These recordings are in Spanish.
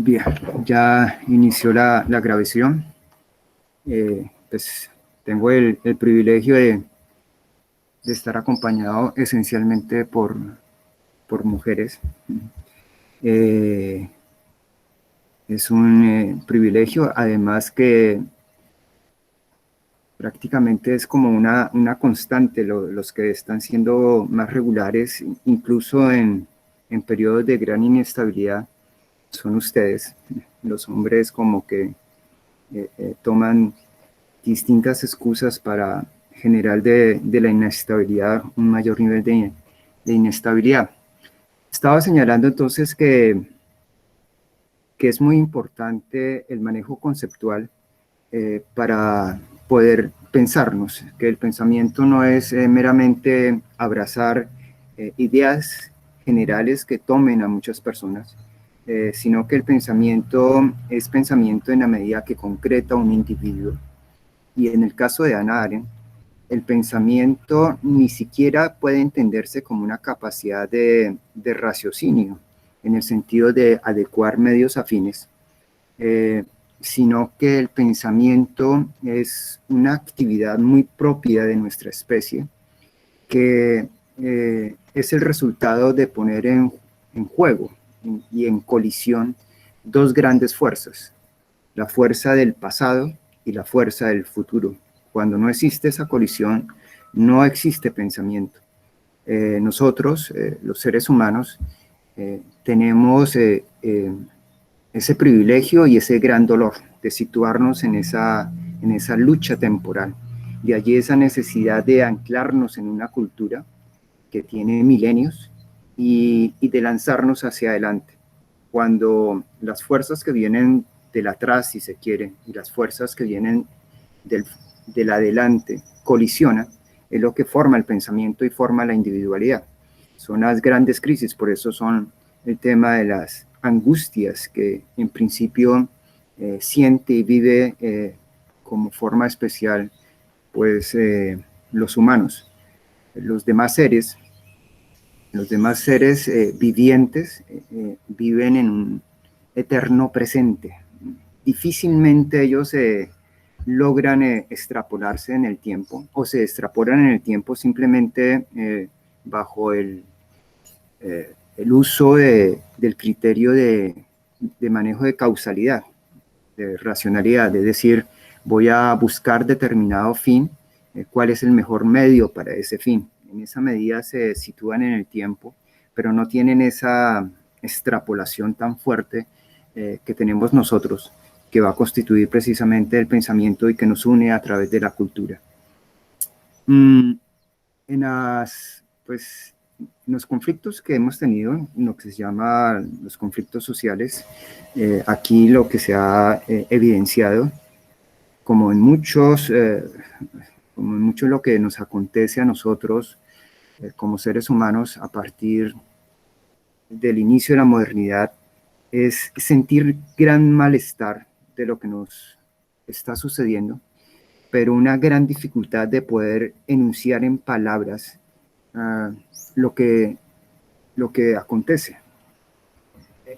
Bien, ya inició la grabación. Pues tengo el privilegio de estar acompañado esencialmente por mujeres. Es un privilegio, además que prácticamente es como una constante. Los que están siendo más regulares, incluso en periodos de gran inestabilidad, son ustedes. Los hombres como que toman distintas excusas para generar de la inestabilidad un mayor nivel de inestabilidad. Estaba señalando entonces que es muy importante el manejo conceptual para poder pensarnos, que el pensamiento no es meramente abrazar ideas generales que tomen a muchas personas, sino que el pensamiento es pensamiento en la medida que concreta un individuo. Y en el caso de Hannah Arendt, el pensamiento ni siquiera puede entenderse como una capacidad de raciocinio, en el sentido de adecuar medios afines, sino que el pensamiento es una actividad muy propia de nuestra especie, que es el resultado de poner en juego y en colisión dos grandes fuerzas: la fuerza del pasado y la fuerza del futuro. Cuando no existe esa colisión, no existe pensamiento. Nosotros, los seres humanos, tenemos ese privilegio y ese gran dolor de situarnos en esa lucha temporal. De allí esa necesidad de anclarnos en una cultura que tiene milenios y de lanzarnos hacia adelante. Cuando las fuerzas que vienen del atrás, si se quiere, y las fuerzas que vienen del adelante colisionan, es lo que forma el pensamiento y forma la individualidad. Son las grandes crisis, por eso son el tema de las angustias que en principio siente y vive como forma especial pues los humanos. Los demás seres vivientes viven en un eterno presente. Difícilmente ellos logran extrapolarse en el tiempo, o se extrapolan en el tiempo simplemente bajo el uso del criterio de manejo de causalidad, de racionalidad, es decir, voy a buscar determinado fin, cuál es el mejor medio para ese fin. En esa medida se sitúan en el tiempo, pero no tienen esa extrapolación tan fuerte que tenemos nosotros, que va a constituir precisamente el pensamiento y que nos une a través de la cultura. En los conflictos que hemos tenido, en lo que se llama los conflictos sociales, aquí lo que se ha evidenciado, como en mucho lo que nos acontece a nosotros como seres humanos a partir del inicio de la modernidad, es sentir gran malestar de lo que nos está sucediendo, pero una gran dificultad de poder enunciar en palabras lo que acontece.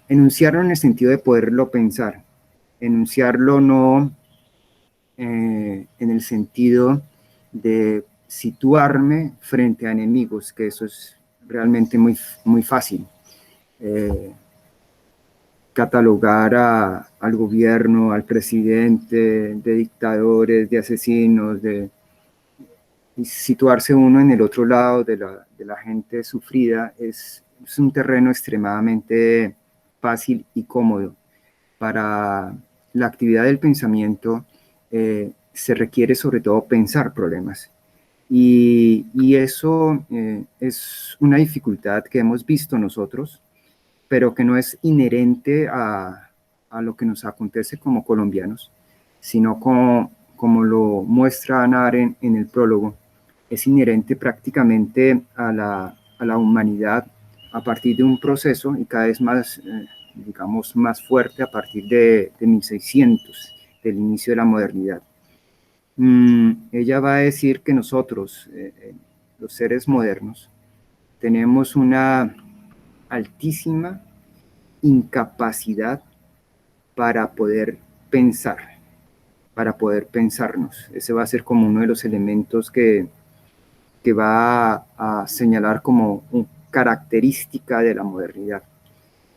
Enunciarlo en el sentido de poderlo pensar, enunciarlo no en el sentido de situarme frente a enemigos, que eso es realmente muy fácil. Catalogar al gobierno, al presidente, de dictadores, de asesinos, y situarse uno en el otro lado de la gente sufrida es un terreno extremadamente fácil y cómodo. Para la actividad del pensamiento se requiere sobre todo pensar problemas. Y eso es una dificultad que hemos visto nosotros, pero que no es inherente a lo que nos acontece como colombianos, sino como lo muestra Hannah Arendt en el prólogo, es inherente prácticamente a la humanidad a partir de un proceso y cada vez más, digamos, más fuerte a partir de 1600, del inicio de la modernidad. Ella va a decir que nosotros, los seres modernos, tenemos una altísima incapacidad para poder pensar, para poder pensarnos. Ese va a ser como uno de los elementos que va a señalar como una característica de la modernidad.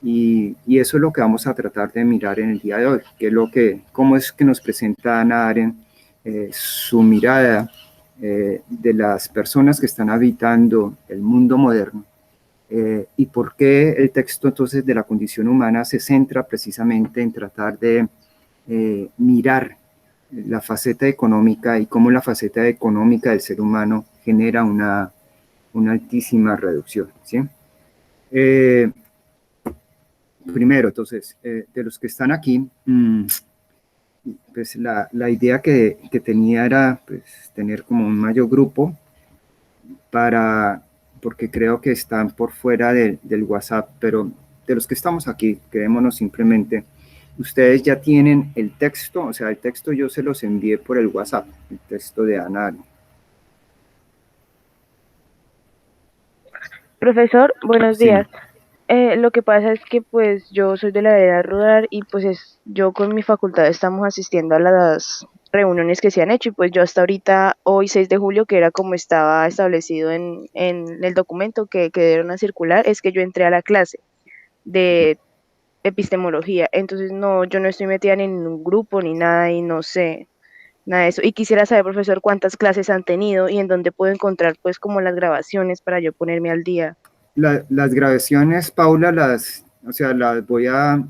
Y eso es lo que vamos a tratar de mirar en el día de hoy, que es cómo es que nos presenta Hannah Arendt su mirada de las personas que están habitando el mundo moderno, y por qué el texto entonces de la condición humana se centra precisamente en tratar de mirar la faceta económica y cómo la faceta económica del ser humano genera una altísima reducción, ¿sí? Primero, entonces, de los que están aquí, pues la idea que tenía era pues, tener como un mayor grupo porque creo que están por fuera del WhatsApp, pero de los que estamos aquí, quedémonos simplemente, ustedes ya tienen el texto, o sea, el texto yo se los envié por el WhatsApp, el texto de Hannah Arendt. Profesor, buenos Sí, días. Lo que pasa es que pues yo soy de la edad rural y pues yo con mi facultad estamos asistiendo a las reuniones que se han hecho y pues yo hasta ahorita, hoy 6 de julio, que era como estaba establecido en el documento que dieron a circular, es que yo entré a la clase de epistemología. Entonces no, yo no estoy metida ni en ningún grupo ni nada y no sé nada de eso. Y quisiera saber, profesor, cuántas clases han tenido y en dónde puedo encontrar pues como las grabaciones para yo ponerme al día. las grabaciones, Paula, o sea, las voy a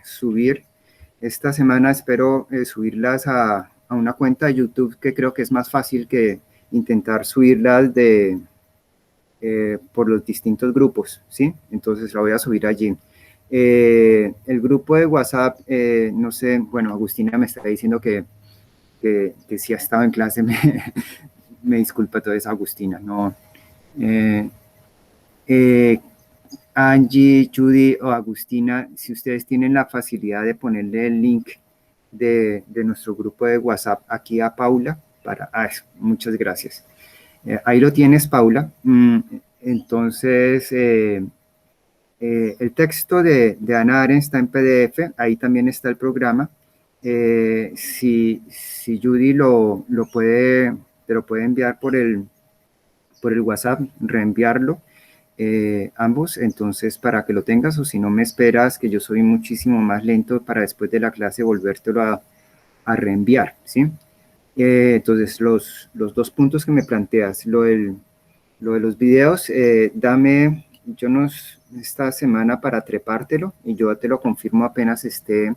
subir esta semana. Espero subirlas a una cuenta de YouTube, que creo que es más fácil que intentar subirlas por los distintos grupos, ¿sí? Entonces la voy a subir allí. El grupo de WhatsApp, no sé, bueno, Agustina me está diciendo que si ha estado en clase, me disculpa toda esa Agustina, no. Eh, eh, Angie, Judy o Agustina, si ustedes tienen la facilidad de ponerle el link de nuestro grupo de WhatsApp aquí a Paula, eso, muchas gracias. Ahí lo tienes, Paula. Entonces, el texto de Hannah Arendt está en PDF, ahí también está el programa. Si Judy te lo puede enviar por el WhatsApp, reenviarlo, ambos, entonces para que lo tengas, o si no me esperas, que yo soy muchísimo más lento para después de la clase volvértelo a reenviar, ¿sí? Entonces, los dos puntos que me planteas, lo de los videos, dame, esta semana para trepártelo y yo te lo confirmo apenas esté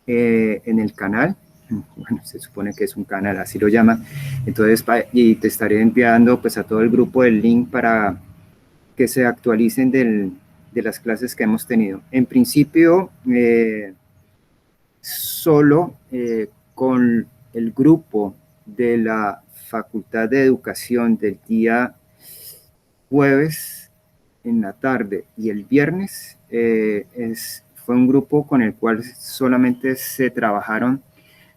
en el canal. Bueno, se supone que es un canal, así lo llaman. Entonces, y te estaré enviando pues a todo el grupo el link para que se actualicen de las clases que hemos tenido. En principio, solo con el grupo de la Facultad de Educación del día jueves en la tarde y el viernes, fue un grupo con el cual solamente se trabajaron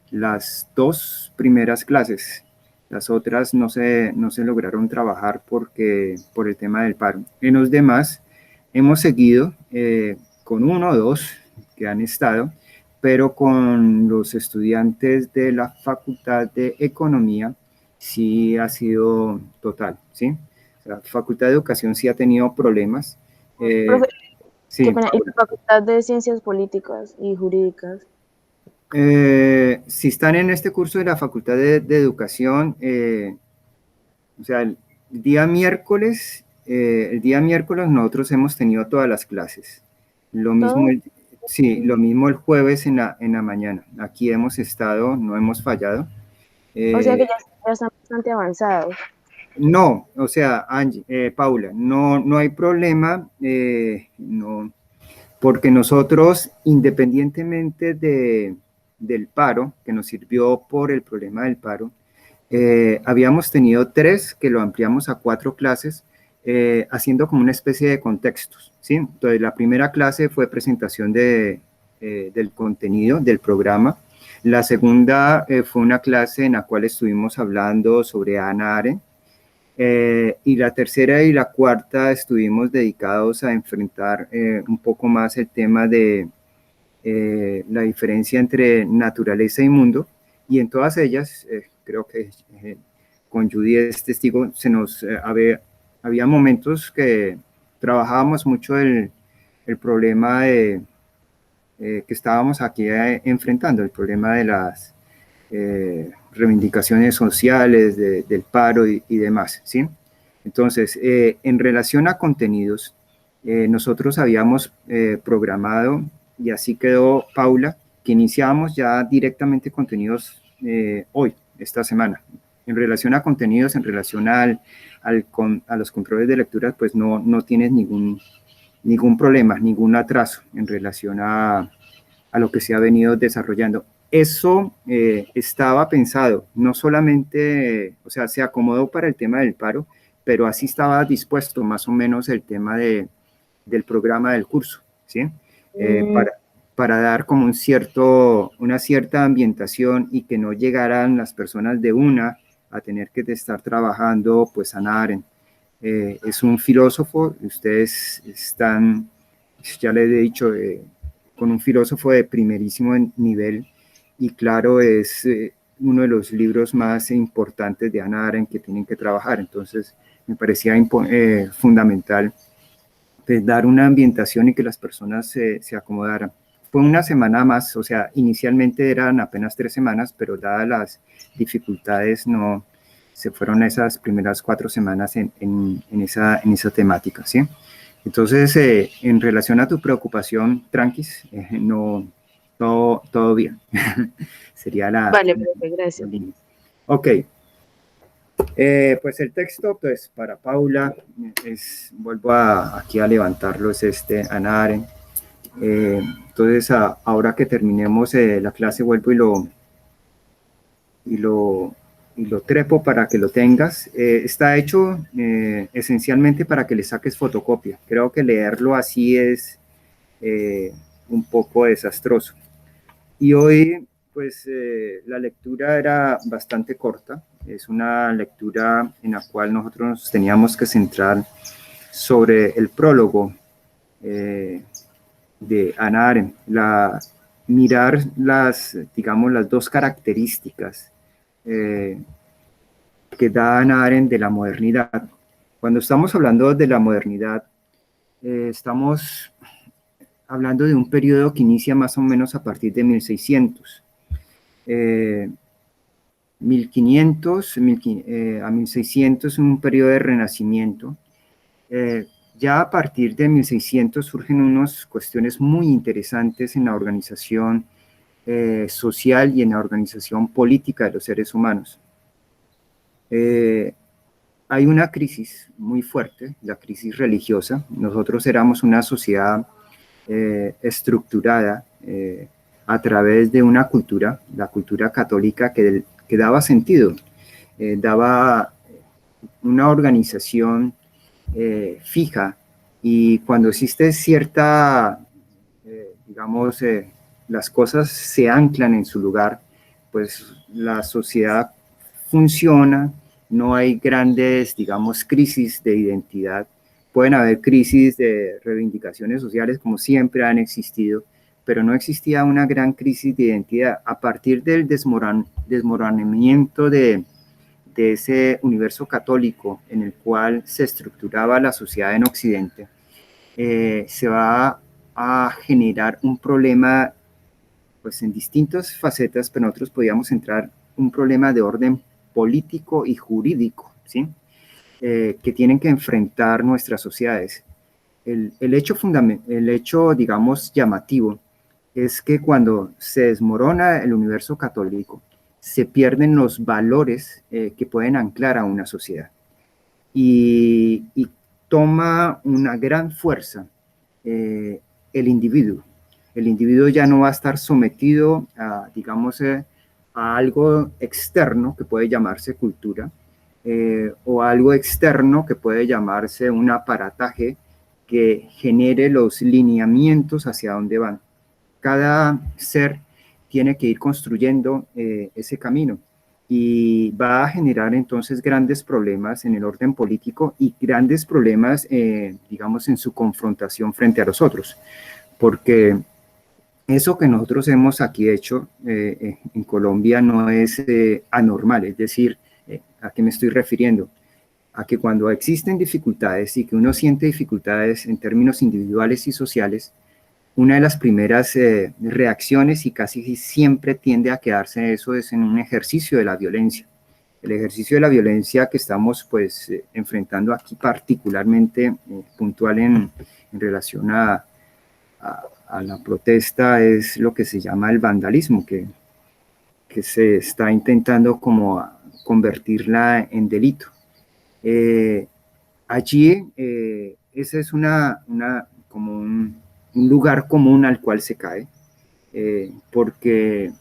las dos primeras clases. Las otras no se lograron trabajar por el tema del paro. En los demás hemos seguido con uno o dos que han estado, pero con los estudiantes de la Facultad de Economía sí ha sido total, ¿sí? La Facultad de Educación sí ha tenido problemas. Profe, qué Sí, pena, y Paula. la Facultad de Ciencias Políticas y Jurídicas. Si están en este curso de la Facultad de Educación, o sea, el día miércoles nosotros hemos tenido todas las clases. Lo mismo ¿Todo? sí, lo mismo el jueves en la mañana. Aquí hemos estado, no hemos fallado. O sea que Eh, ya están bastante avanzados. no, o sea, Angie, Paula, no hay problema, no, porque nosotros, independientemente del paro, que nos sirvió por el problema del paro, habíamos tenido tres que lo ampliamos a cuatro clases, haciendo como una especie de contextos, ¿sí? Entonces, la primera clase fue presentación del contenido del programa. La segunda fue una clase en la cual estuvimos hablando sobre Hannah Arendt. Y la tercera y la cuarta estuvimos dedicados a enfrentar un poco más el tema la diferencia entre naturaleza y mundo, y en todas ellas, creo que con Judy es testigo, había momentos que trabajábamos mucho el problema que estábamos aquí enfrentando, el problema de las reivindicaciones sociales, del paro y demás, ¿sí? Entonces, en relación a contenidos, nosotros habíamos programado, y así quedó Paula, que iniciamos ya directamente contenidos hoy, esta semana. En relación a contenidos, en relación a los controles de lectura, pues no tienes ningún problema, ningún atraso en relación a lo que se ha venido desarrollando. Eso estaba pensado, no solamente, o sea, se acomodó para el tema del paro, pero así estaba dispuesto más o menos el tema del programa del curso, ¿sí? Para dar como una cierta ambientación y que no llegaran las personas de una a tener que estar trabajando, pues Hannah Arendt. Es un filósofo, ustedes están, ya les he dicho, con un filósofo de primerísimo nivel, y claro, es uno de los libros más importantes de Hannah Arendt que tienen que trabajar. Entonces me parecía fundamental, pues, dar una ambientación y que las personas se acomodaran. Fue una semana más, o sea, inicialmente eran apenas 3 semanas, pero dadas las dificultades no se fueron esas primeras 4 semanas en esa temática, ¿sí? Entonces, en relación a tu preocupación, tranquis, no, todo bien. Sería Vale, profe, gracias. línea. Ok. Pues el texto, pues para Paula, vuelvo aquí a levantarlo, es Hannah Arendt. Entonces, ahora que terminemos la clase, vuelvo y lo trepo para que lo tengas. Está hecho esencialmente para que le saques fotocopia. Creo que leerlo así es un poco desastroso. Y hoy, pues, la lectura era bastante corta. Es una lectura en la cual nosotros nos teníamos que centrar sobre el prólogo de Hannah Arendt, mirar digamos, las dos características que da Hannah Arendt de la modernidad. Cuando estamos hablando de la modernidad, estamos hablando de un periodo que inicia más o menos a partir de 1600. 1500 a 1600, un periodo de renacimiento. Ya a partir de 1600 surgen unas cuestiones muy interesantes en la organización social y en la organización política de los seres humanos. Hay una crisis muy fuerte, la crisis religiosa. Nosotros éramos una sociedad estructurada a través de una cultura, la cultura católica, que daba sentido, daba una organización fija, y cuando existe cierta, digamos, las cosas se anclan en su lugar, pues la sociedad funciona, no hay grandes, digamos, crisis de identidad. Pueden haber crisis de reivindicaciones sociales como siempre han existido, pero no existía una gran crisis de identidad. A partir del desmoronamiento de ese universo católico en el cual se estructuraba la sociedad en Occidente, se va a generar un problema, pues en distintas facetas, pero nosotros podíamos entrar un problema de orden político y jurídico, ¿sí? Que tienen que enfrentar nuestras sociedades. El hecho, digamos, llamativo es que cuando se desmorona el universo católico, se pierden los valores que pueden anclar a una sociedad. Y toma una gran fuerza el individuo. El individuo ya no va a estar sometido a, digamos, a algo externo que puede llamarse cultura, o algo externo que puede llamarse un aparataje que genere los lineamientos hacia dónde van. Cada ser tiene que ir construyendo ese camino, y va a generar entonces grandes problemas en el orden político y grandes problemas, digamos, en su confrontación frente a los otros, porque Eso que nosotros hemos aquí hecho en Colombia no es anormal, es decir, ¿a qué me estoy refiriendo? A que cuando existen dificultades y que uno siente dificultades en términos individuales y sociales, una de las primeras reacciones, y casi siempre tiende a quedarse eso, es en un ejercicio de la violencia. El ejercicio de la violencia que estamos pues enfrentando aquí particularmente puntual en relación a la protesta es lo que se llama el vandalismo, que se está intentando como convertirla en delito. Eh, Allí ese es como un lugar común al cual se cae, porque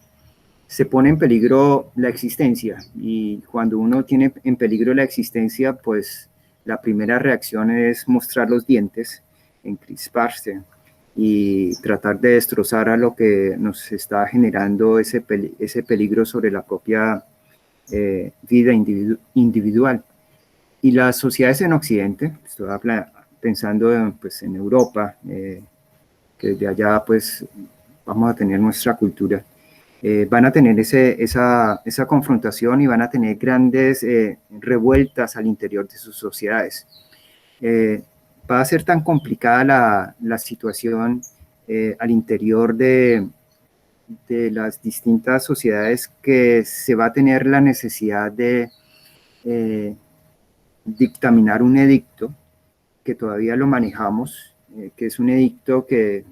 se pone en peligro la existencia, y cuando uno tiene en peligro la existencia, pues la primera reacción es mostrar los dientes, encrisparse y tratar de destrozar a lo que nos está generando ese peligro sobre la propia vida individual. Y las sociedades en Occidente, estoy pensando pues, en Europa, que desde allá pues vamos a tener nuestra cultura, van a tener esa confrontación y van a tener grandes revueltas al interior de sus sociedades. Eh, Va a ser tan complicada la situación al interior de las distintas sociedades que se va a tener la necesidad de eh, dictaminar un edicto que todavía lo manejamos, que es un edicto que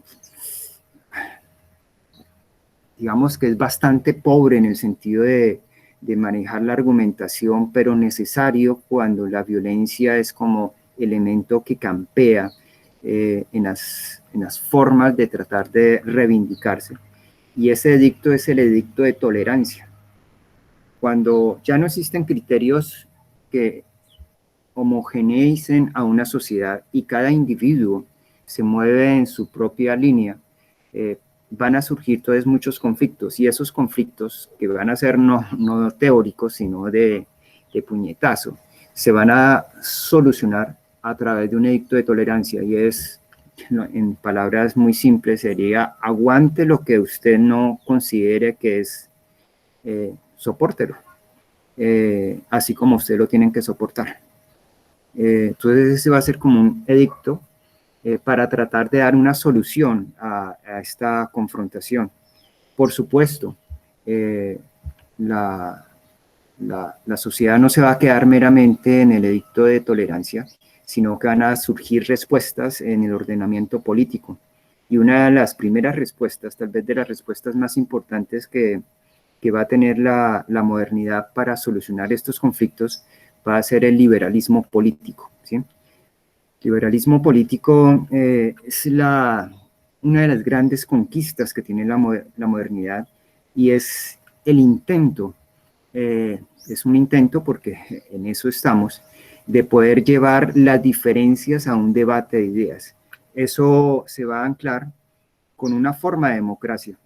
digamos que es bastante pobre en el sentido de manejar la argumentación, pero necesario cuando la violencia es como elemento que campea en las formas de tratar de reivindicarse. Y ese edicto es el edicto de tolerancia. Cuando ya no existen criterios que homogeneicen a una sociedad y cada individuo se mueve en su propia línea, van a surgir entonces muchos conflictos, y esos conflictos que van a ser no teóricos, sino de puñetazo, se van a solucionar a través de un edicto de tolerancia, y es, en palabras muy simples, sería aguante lo que usted no considere que es, sopórtelo, así como usted lo tienen que soportar. Entonces ese va a ser como un edicto para tratar de dar una solución a esta confrontación. Por supuesto, eh, la, la sociedad no se va a quedar meramente en el edicto de tolerancia, sino que van a surgir respuestas en el ordenamiento político. Y una de las primeras respuestas, tal vez de las respuestas más importantes que va a tener la modernidad para solucionar estos conflictos, va a ser el liberalismo político, ¿sí? Liberalismo político es una de las grandes conquistas que tiene la modernidad, y es el intento, es un intento porque en eso estamos, de poder llevar las diferencias a un debate de ideas. Eso se va a anclar con una forma de democracia,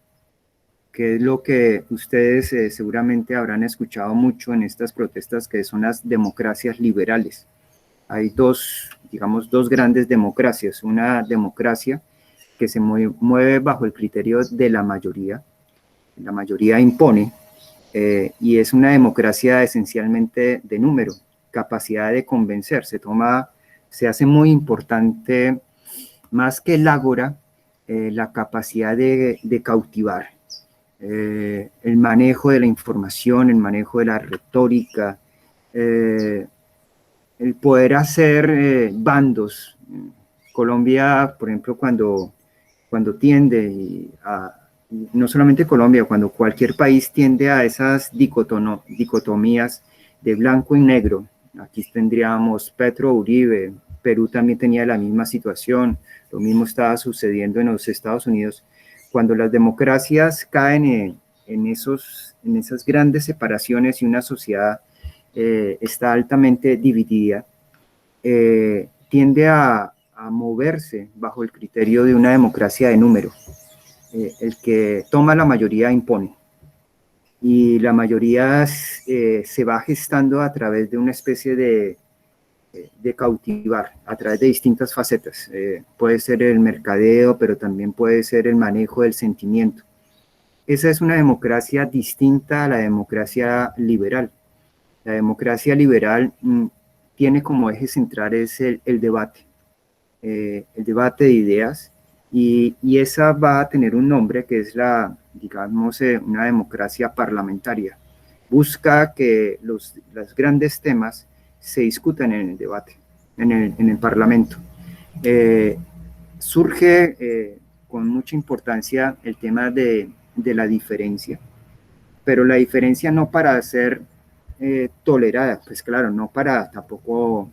que es lo que ustedes seguramente habrán escuchado mucho en estas protestas, que son las democracias liberales. Hay digamos, dos grandes democracias. Una democracia que se mueve bajo el criterio de la mayoría impone, y es una democracia esencialmente de número, capacidad de convencer. Se hace muy importante, más que el ágora, la capacidad de cautivar, el manejo de la información, el manejo de la retórica, el poder hacer bandos. Colombia, por ejemplo, cuando tiende no solamente Colombia, cuando cualquier país tiende a esas dicotomías de blanco y negro, aquí tendríamos Petro, Uribe, Perú también tenía la misma situación, lo mismo estaba sucediendo en los Estados Unidos. Cuando las democracias caen en esas grandes separaciones y una sociedad está altamente dividida, tiende a moverse bajo el criterio de una democracia de número. El que toma la mayoría impone, y la mayoría se va gestando a través de una especie de cautivar a través de distintas facetas. Puede ser el mercadeo, pero también puede ser el manejo del sentimiento. Esa es una democracia distinta a la democracia liberal. La democracia liberal tiene como eje central es el debate de ideas, y esa va a tener un nombre que es digamos, una democracia parlamentaria. Busca que los grandes temas se discutan en el debate, en el Parlamento. Surge con mucha importancia el tema de la diferencia, pero la diferencia no para ser tolerada, pues claro, no para tampoco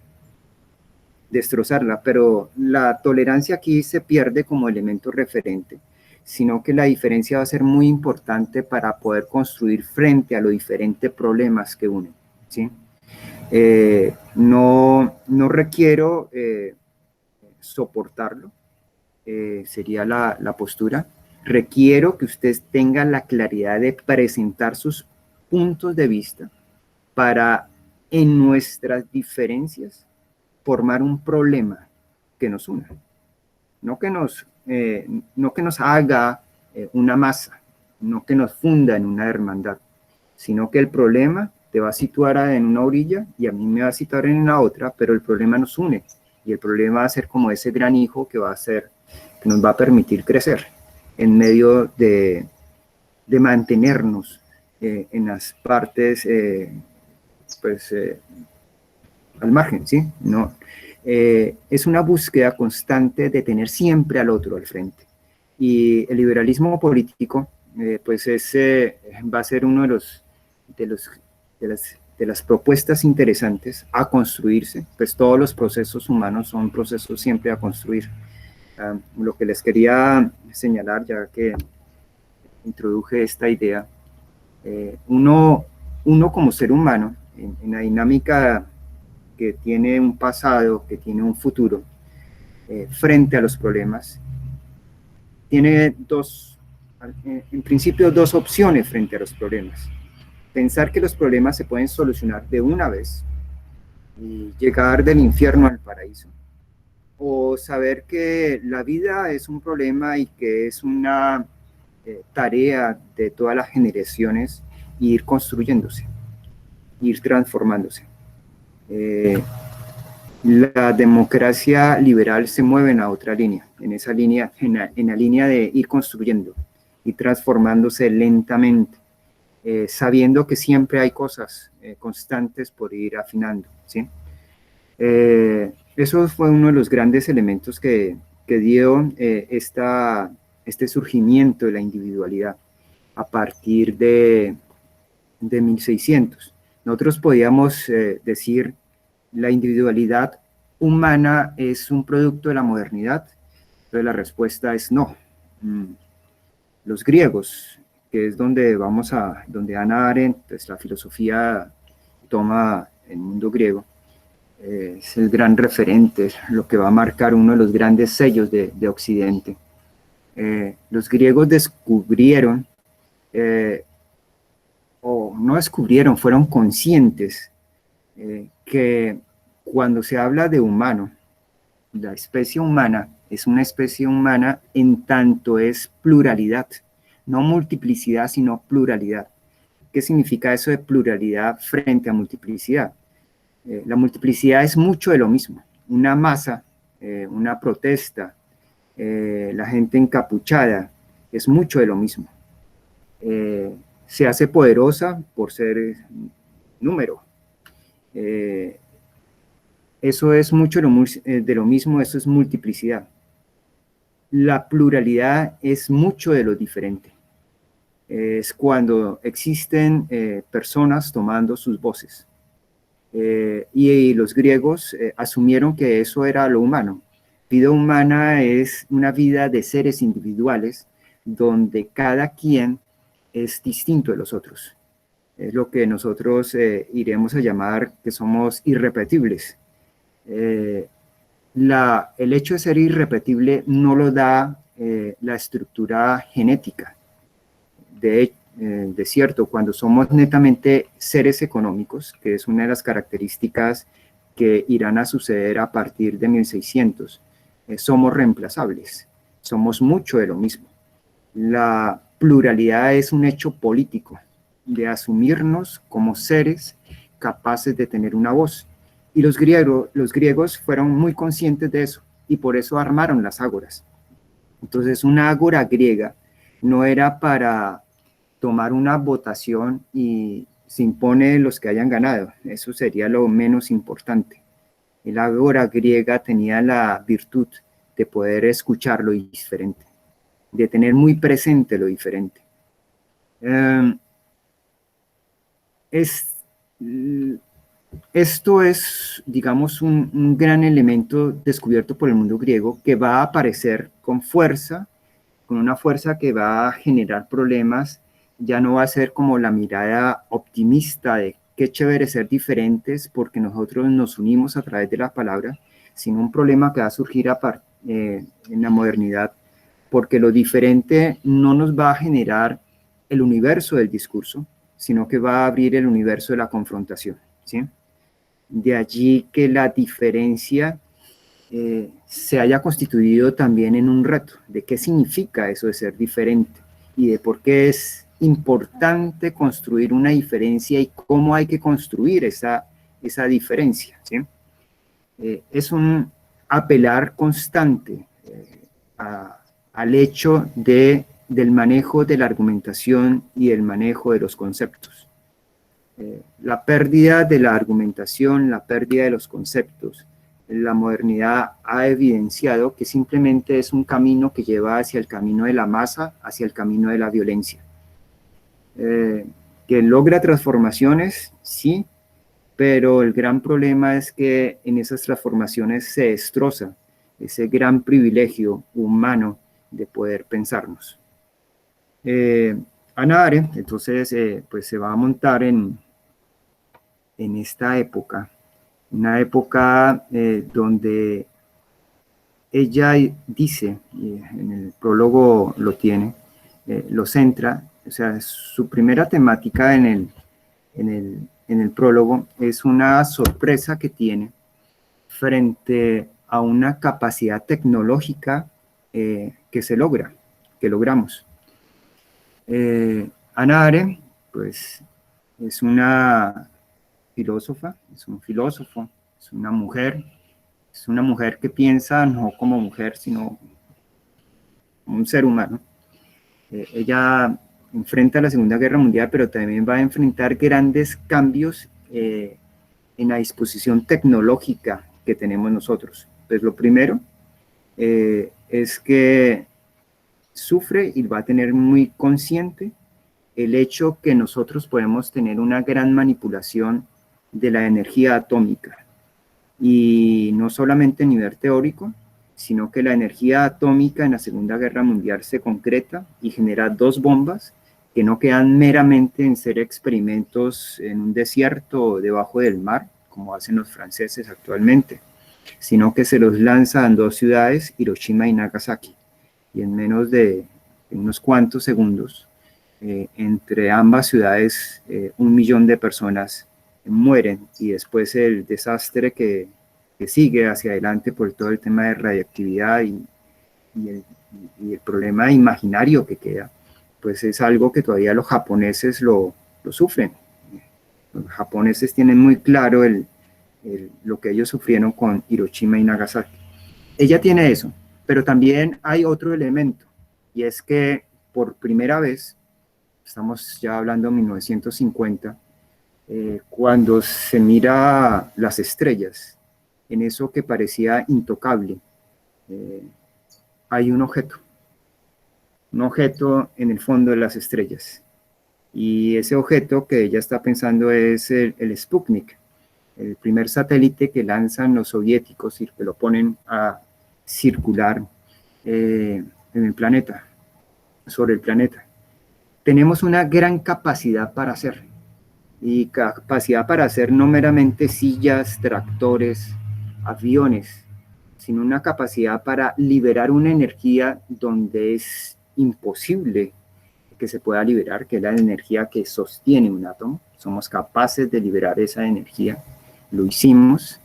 destrozarla, pero la tolerancia aquí se pierde como elemento referente, sino que la diferencia va a ser muy importante para poder construir frente a los diferentes problemas que unen, ¿sí? No requiero soportarlo, sería la postura. Requiero que usted tenga la claridad de presentar sus puntos de vista para, en nuestras diferencias, formar un problema que nos una, no que nos haga una masa, no que nos funda en una hermandad, sino que el problema te va a situar en una orilla y a mí me va a situar en la otra, pero el problema nos une, y el problema va a ser como ese gran hijo que nos va a permitir crecer en medio de mantenernos en las partes al margen, ¿sí? No, es una búsqueda constante de tener siempre al otro al frente. Y el liberalismo político, pues va a ser uno de las propuestas interesantes a construirse, pues todos los procesos humanos son procesos siempre a construir. Lo que les quería señalar, ya que introduje esta idea, uno como ser humano, en la dinámica que tiene un pasado, que tiene un futuro, frente a los problemas, tiene en principio dos opciones frente a los problemas. Pensar que los problemas se pueden solucionar de una vez y llegar del infierno al paraíso, o saber que la vida es un problema y que es una tarea de todas las generaciones, ir construyéndose, ir transformándose. La democracia liberal se mueve en la otra línea, en la línea de ir construyendo y transformándose lentamente, sabiendo que siempre hay cosas constantes por ir afinando, ¿sí? Eso fue uno de los grandes elementos que dio este surgimiento de la individualidad a partir de 1600. Nosotros podíamos decir la individualidad humana es un producto de la modernidad, pero la respuesta es no. Los griegos, que es donde Hannah Arendt, pues la filosofía toma el mundo griego, es el gran referente, lo que va a marcar uno de los grandes sellos de Occidente. Los griegos descubrieron, o no descubrieron, fueron conscientes que cuando se habla de humano, la especie humana es una especie humana en tanto es pluralidad, no multiplicidad, sino pluralidad. ¿Qué significa eso de pluralidad frente a multiplicidad? La multiplicidad es mucho de lo mismo. Una masa, una protesta, la gente encapuchada, es mucho de lo mismo. Se hace poderosa por ser número. Eso es mucho de lo mismo, eso es multiplicidad. La pluralidad es mucho de lo diferente. Es cuando existen personas tomando sus voces. Y los griegos asumieron que eso era lo humano. Vida humana es una vida de seres individuales donde cada quien es distinto de los otros. Es lo que nosotros iremos a llamar que somos irrepetibles. El hecho de ser irrepetible no lo da la estructura genética. De cierto, cuando somos netamente seres económicos, que es una de las características que irán a suceder a partir de 1600. Somos reemplazables, somos mucho de lo mismo. La pluralidad es un hecho político, de asumirnos como seres capaces de tener una voz. Y los griegos fueron muy conscientes de eso, y por eso armaron las ágoras. Entonces, una ágora griega no era para tomar una votación y se impone los que hayan ganado. Eso sería lo menos importante. El ágora griega tenía la virtud de poder escuchar lo diferente, de tener muy presente lo diferente. Esto es, digamos, un gran elemento descubierto por el mundo griego que va a aparecer con fuerza, con una fuerza que va a generar problemas. Ya no va a ser como la mirada optimista de qué chévere ser diferentes porque nosotros nos unimos a través de la palabra, sino un problema que va a surgir en la modernidad, porque lo diferente no nos va a generar el universo del discurso, sino que va a abrir el universo de la confrontación, ¿sí? De allí que la diferencia se haya constituido también en un reto de qué significa eso de ser diferente y de por qué es importante construir una diferencia y cómo hay que construir esa diferencia, ¿sí? Es un apelar constante al hecho del manejo de la argumentación y el manejo de los conceptos. La pérdida de la argumentación, la pérdida de los conceptos, la modernidad ha evidenciado que simplemente es un camino que lleva hacia el camino de la masa, hacia el camino de la violencia. Que logra transformaciones, sí, pero el gran problema es que en esas transformaciones se destroza ese gran privilegio humano de poder pensarnos. Hannah Arendt, entonces, pues se va a montar en esta época, una época donde ella dice, y en el prólogo lo tiene, lo centra, o sea, su primera temática en el prólogo es una sorpresa que tiene frente a una capacidad tecnológica que se logra, que logramos. Hannah Arendt, pues, es una filósofa, es un filósofo, es una mujer que piensa no como mujer, sino como un ser humano. Ella enfrenta la Segunda Guerra Mundial, pero también va a enfrentar grandes cambios en la disposición tecnológica que tenemos nosotros. Pues lo primero es que sufre y va a tener muy consciente el hecho que nosotros podemos tener una gran manipulación de la energía atómica. Y no solamente a nivel teórico, sino que la energía atómica en la Segunda Guerra Mundial se concreta y genera dos bombas que no quedan meramente en ser experimentos en un desierto o debajo del mar, como hacen los franceses actualmente, sino que se los lanza en dos ciudades, Hiroshima y Nagasaki, y en menos de unos cuantos segundos, entre ambas ciudades, 1.000.000 de personas mueren, y después el desastre que sigue hacia adelante por todo el tema de radiactividad y el problema imaginario que queda, pues es algo que todavía los japoneses lo sufren. Los japoneses tienen muy claro lo que ellos sufrieron con Hiroshima y Nagasaki. Ella tiene eso, pero también hay otro elemento, y es que por primera vez, estamos ya hablando de 1950, cuando se mira las estrellas, en eso que parecía intocable, hay un objeto en el fondo de las estrellas. Y ese objeto que ella está pensando es el Sputnik, el primer satélite que lanzan los soviéticos y que lo ponen a circular en el planeta, sobre el planeta. Tenemos una gran capacidad para hacer, y capacidad para hacer no meramente sillas, tractores, aviones, sino una capacidad para liberar una energía donde es imposible que se pueda liberar, que es la energía que sostiene un átomo. Somos capaces de liberar esa energía, lo hicimos,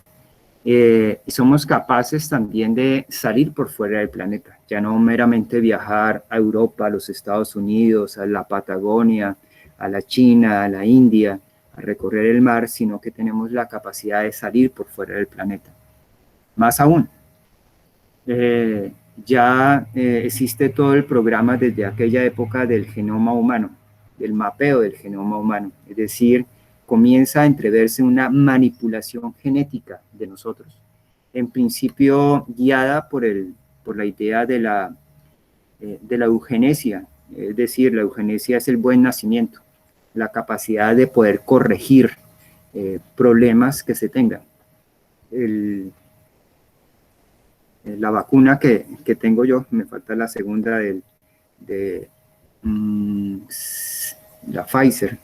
Y somos capaces también de salir por fuera del planeta, ya no meramente viajar a Europa, a los Estados Unidos, a la Patagonia, a la China, a la India, a recorrer el mar, sino que tenemos la capacidad de salir por fuera del planeta. Más aún, ya existe todo el programa desde aquella época del genoma humano, del mapeo del genoma humano, es decir, comienza a entreverse una manipulación genética de nosotros, en principio guiada por la idea de la eugenesia, es decir, la eugenesia es el buen nacimiento, la capacidad de poder corregir problemas que se tengan. La vacuna que tengo yo, me falta la segunda la Pfizer,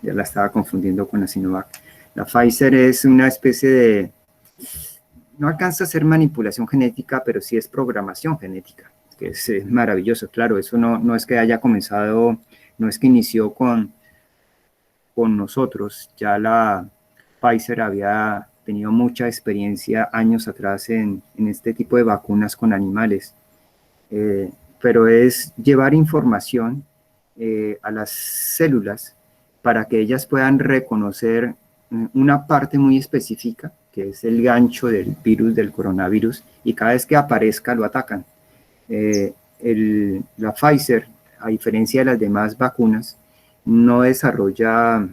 ya la estaba confundiendo con la Sinovac. La Pfizer es una especie de, no alcanza a ser manipulación genética, pero sí es programación genética, que es maravilloso, claro, eso no es que haya comenzado, no es que inició con nosotros, ya la Pfizer había tenido mucha experiencia años atrás en este tipo de vacunas con animales, pero es llevar información a las células para que ellas puedan reconocer una parte muy específica, que es el gancho del virus, del coronavirus, y cada vez que aparezca lo atacan. La Pfizer, a diferencia de las demás vacunas, no desarrolla,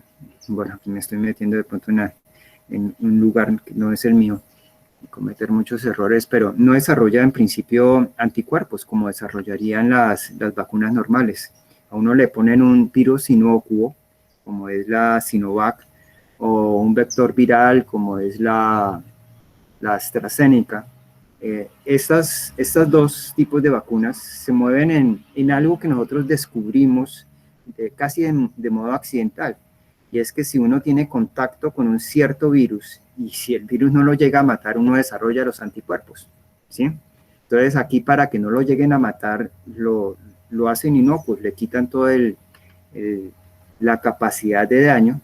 bueno, aquí me estoy metiendo de pronto en un lugar que no es el mío, cometer muchos errores, pero no desarrolla en principio anticuerpos como desarrollarían las vacunas normales. A uno le ponen un virus inocuo, como es la Sinovac, o un vector viral, como es la AstraZeneca. Estas dos tipos de vacunas se mueven en algo que nosotros descubrimos casi de modo accidental, y es que si uno tiene contacto con un cierto virus y si el virus no lo llega a matar, uno desarrolla los anticuerpos, ¿sí? Entonces aquí para que no lo lleguen a matar, lo hacen inocuos, le quitan toda la capacidad de daño,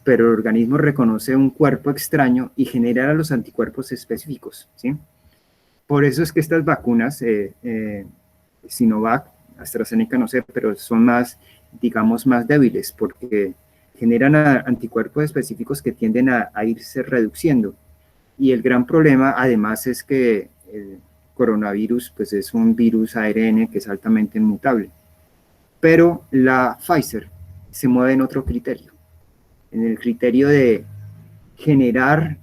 pero el organismo reconoce un cuerpo extraño y genera los anticuerpos específicos, ¿sí? Por eso es que estas vacunas, Sinovac, AstraZeneca, no sé, pero son más, digamos, más débiles porque generan anticuerpos específicos que tienden a irse reduciendo. Y el gran problema, además, es que el coronavirus, pues es un virus ARN que es altamente mutable. Pero la Pfizer se mueve en otro criterio, en el criterio de generar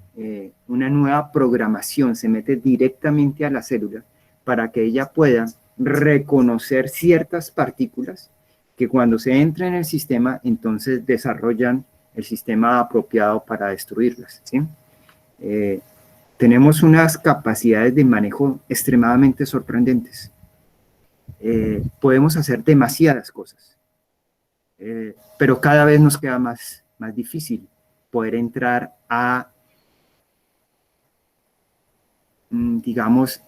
una nueva programación, se mete directamente a la célula para que ella pueda reconocer ciertas partículas que cuando se entra en el sistema, entonces desarrollan el sistema apropiado para destruirlas, ¿sí? Tenemos unas capacidades de manejo extremadamente sorprendentes. Podemos hacer demasiadas cosas, pero cada vez nos queda más difícil poder entrar a, digamos,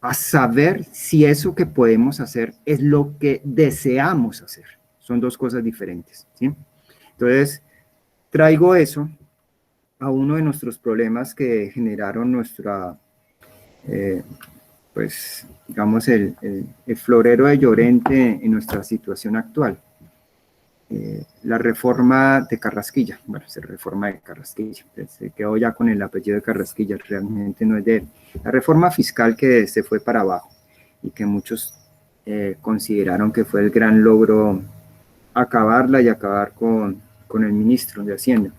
a saber si eso que podemos hacer es lo que deseamos hacer. Son dos cosas diferentes, ¿sí? Entonces, traigo eso a uno de nuestros problemas que generaron nuestra, pues, digamos, el florero de Llorente en nuestra situación actual. La reforma de Carrasquilla, bueno, se reforma de Carrasquilla, se quedó ya con el apellido de Carrasquilla, realmente no es de él. La reforma fiscal que se fue para abajo y que muchos consideraron que fue el gran logro acabarla y acabar con el ministro de Hacienda.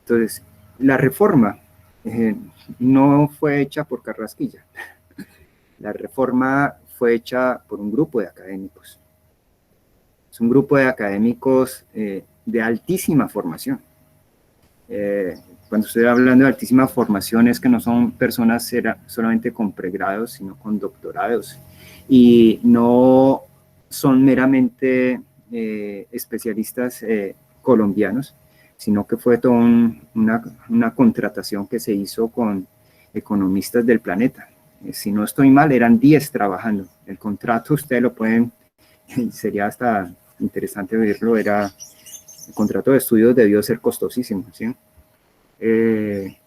Entonces, la reforma no fue hecha por Carrasquilla, la reforma fue hecha por un grupo de académicos. Es un grupo de académicos de altísima formación. Cuando estoy hablando de altísima formación es que no son personas solamente con pregrados, sino con doctorados. Y no son meramente especialistas colombianos, sino que fue toda una contratación que se hizo con economistas del planeta. Si no estoy mal, eran 10 trabajando. El contrato ustedes lo pueden, sería hasta interesante verlo, el contrato de estudios debió ser costosísimo, ¿sí?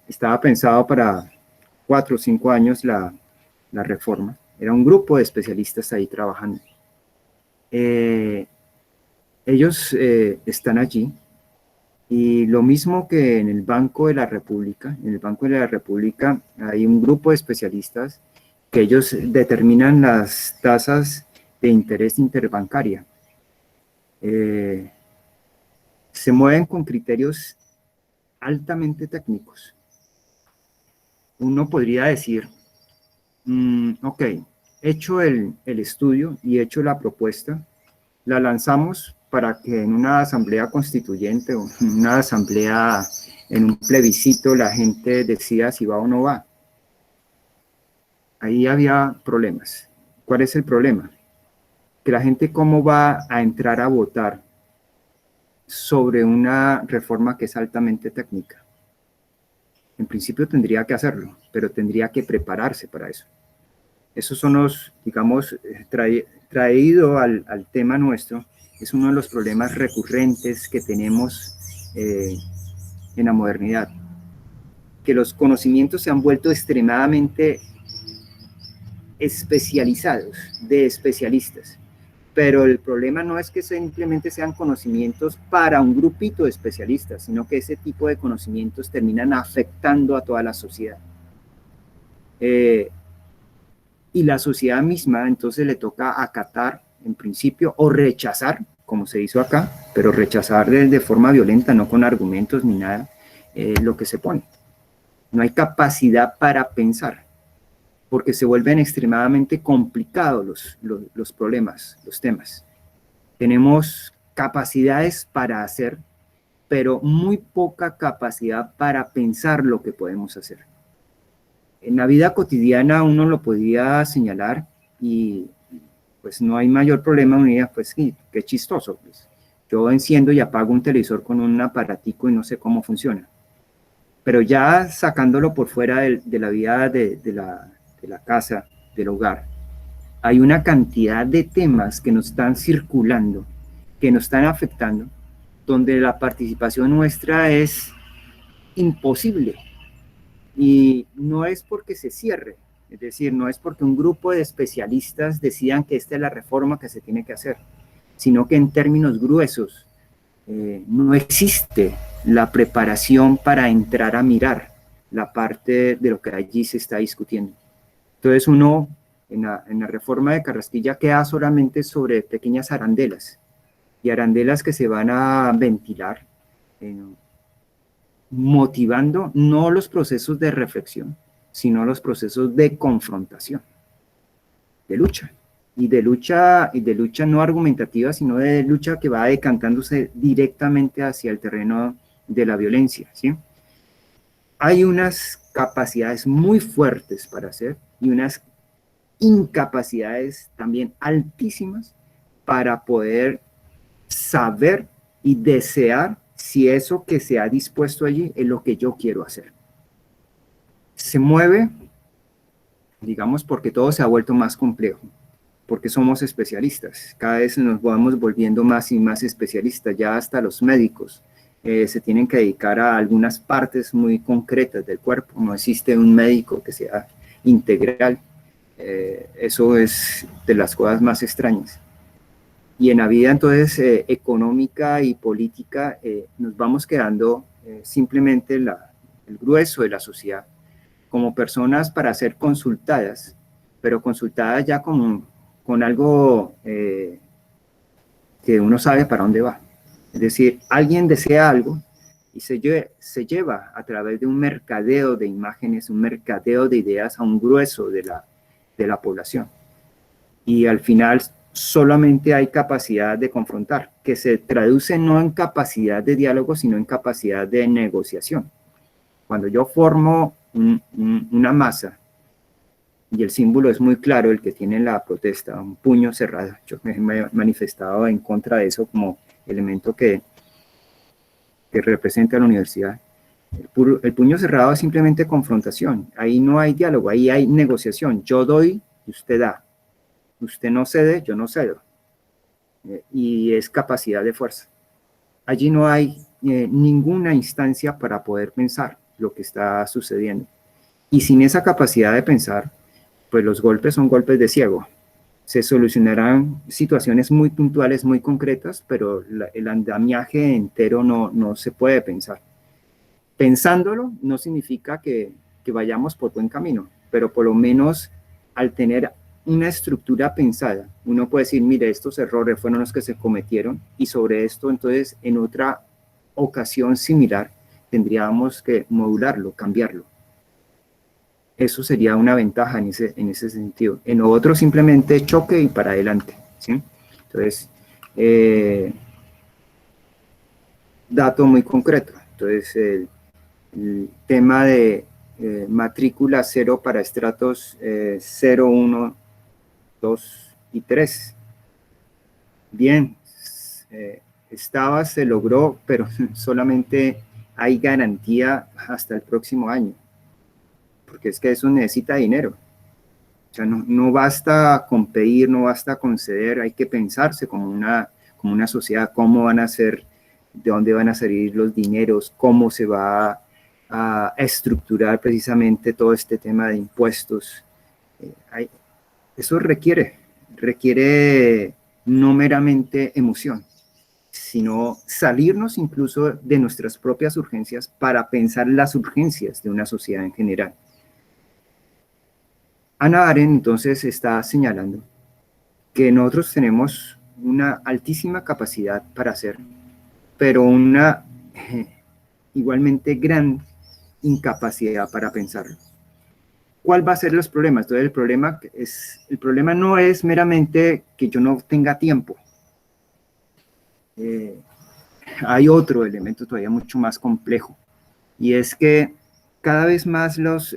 estaba pensado para 4 o 5 años la reforma. Era un grupo de especialistas ahí trabajando. Ellos están allí y lo mismo que en el Banco de la República, en el Banco de la República hay un grupo de especialistas que ellos determinan las tasas de interés interbancaria. Se mueven con criterios altamente técnicos. Uno podría decir, ok, hecho el estudio y hecho la propuesta, la lanzamos para que en una asamblea constituyente o en una asamblea, en un plebiscito, la gente decida si va o no va. Ahí había problemas. ¿Cuál es el problema? Que la gente cómo va a entrar a votar sobre una reforma que es altamente técnica. En principio tendría que hacerlo, pero tendría que prepararse para eso. Esos son los, digamos, traído al tema nuestro, es uno de los problemas recurrentes que tenemos en la modernidad, que los conocimientos se han vuelto extremadamente especializados, de especialistas, pero el problema no es que simplemente sean conocimientos para un grupito de especialistas, sino que ese tipo de conocimientos terminan afectando a toda la sociedad. Y la sociedad misma entonces le toca acatar en principio o rechazar, como se hizo acá, pero rechazar de forma violenta, no con argumentos ni nada, lo que se pone. No hay capacidad para pensar, porque se vuelven extremadamente complicados los problemas, los temas. Tenemos capacidades para hacer, pero muy poca capacidad para pensar lo que podemos hacer. En la vida cotidiana uno lo podía señalar y pues no hay mayor problema, unidad, pues sí, qué chistoso. Pues. Yo enciendo y apago un televisor con un aparatico y no sé cómo funciona. Pero ya sacándolo por fuera de la vida de la casa, del hogar, hay una cantidad de temas que nos están circulando, que nos están afectando, donde la participación nuestra es imposible. Y no es porque se cierre, es decir, no es porque un grupo de especialistas decidan que esta es la reforma que se tiene que hacer, sino que en términos gruesos no existe la preparación para entrar a mirar la parte de lo que allí se está discutiendo. Entonces uno, en la reforma de Carrasquilla, queda solamente sobre pequeñas arandelas, y arandelas que se van a ventilar, motivando no los procesos de reflexión, sino los procesos de confrontación, de lucha. Y de lucha no argumentativa, sino de lucha que va decantándose directamente hacia el terreno de la violencia, ¿sí? Hay unas capacidades muy fuertes para hacer y unas incapacidades también altísimas para poder saber y desear si eso que se ha dispuesto allí es lo que yo quiero hacer. Se mueve, digamos, porque todo se ha vuelto más complejo, porque somos especialistas, cada vez nos vamos volviendo más y más especialistas, ya hasta los médicos se tienen que dedicar a algunas partes muy concretas del cuerpo, no existe un médico que sea integral, eso es de las cosas más extrañas. Y en la vida entonces económica y política nos vamos quedando simplemente el grueso de la sociedad como personas para ser consultadas, pero consultadas ya con algo que uno sabe para dónde va. Es decir, alguien desea algo y se lleva a través de un mercadeo de imágenes, un mercadeo de ideas a un grueso de la población. Y al final solamente hay capacidad de confrontar, que se traduce no en capacidad de diálogo, sino en capacidad de negociación. Cuando yo formo una masa, y el símbolo es muy claro, el que tiene la protesta, un puño cerrado, yo me he manifestado en contra de eso como elemento que representa a la universidad. El puño cerrado es simplemente confrontación, ahí no hay diálogo, ahí hay negociación, yo doy y usted da. Usted no cede, yo no cedo. Y es capacidad de fuerza. Allí no hay ninguna instancia para poder pensar. lo que está sucediendo. Y sin esa capacidad de pensar, pues los golpes son golpes de ciego. Se solucionarán situaciones muy puntuales, muy concretas, pero el andamiaje entero no se puede pensar. Pensándolo no significa que vayamos por buen camino, pero por lo menos al tener una estructura pensada, uno puede decir, mire, estos errores fueron los que se cometieron y sobre esto entonces en otra ocasión similar tendríamos que modularlo, cambiarlo. Eso sería una ventaja en ese sentido. En otro simplemente choque y para adelante, ¿sí? Entonces, dato muy concreto. Entonces, el tema de matrícula 0 para estratos 0, 1, 2 y 3. Bien, se logró, pero solamente hay garantía hasta el próximo año, porque es que eso necesita dinero. O sea, no basta con pedir, no basta con ceder, hay que pensarse como una sociedad, cómo van a ser, de dónde van a salir los dineros, cómo se va a estructurar precisamente todo este tema de impuestos. Eso requiere no meramente emoción, sino salirnos incluso de nuestras propias urgencias para pensar las urgencias de una sociedad en general. Hannah Arendt entonces está señalando que nosotros tenemos una altísima capacidad para hacer, pero una igualmente gran incapacidad para pensar. ¿Cuál va a ser los problemas? Entonces el problema no es meramente que yo no tenga tiempo. Hay otro elemento todavía mucho más complejo, y es que cada vez más las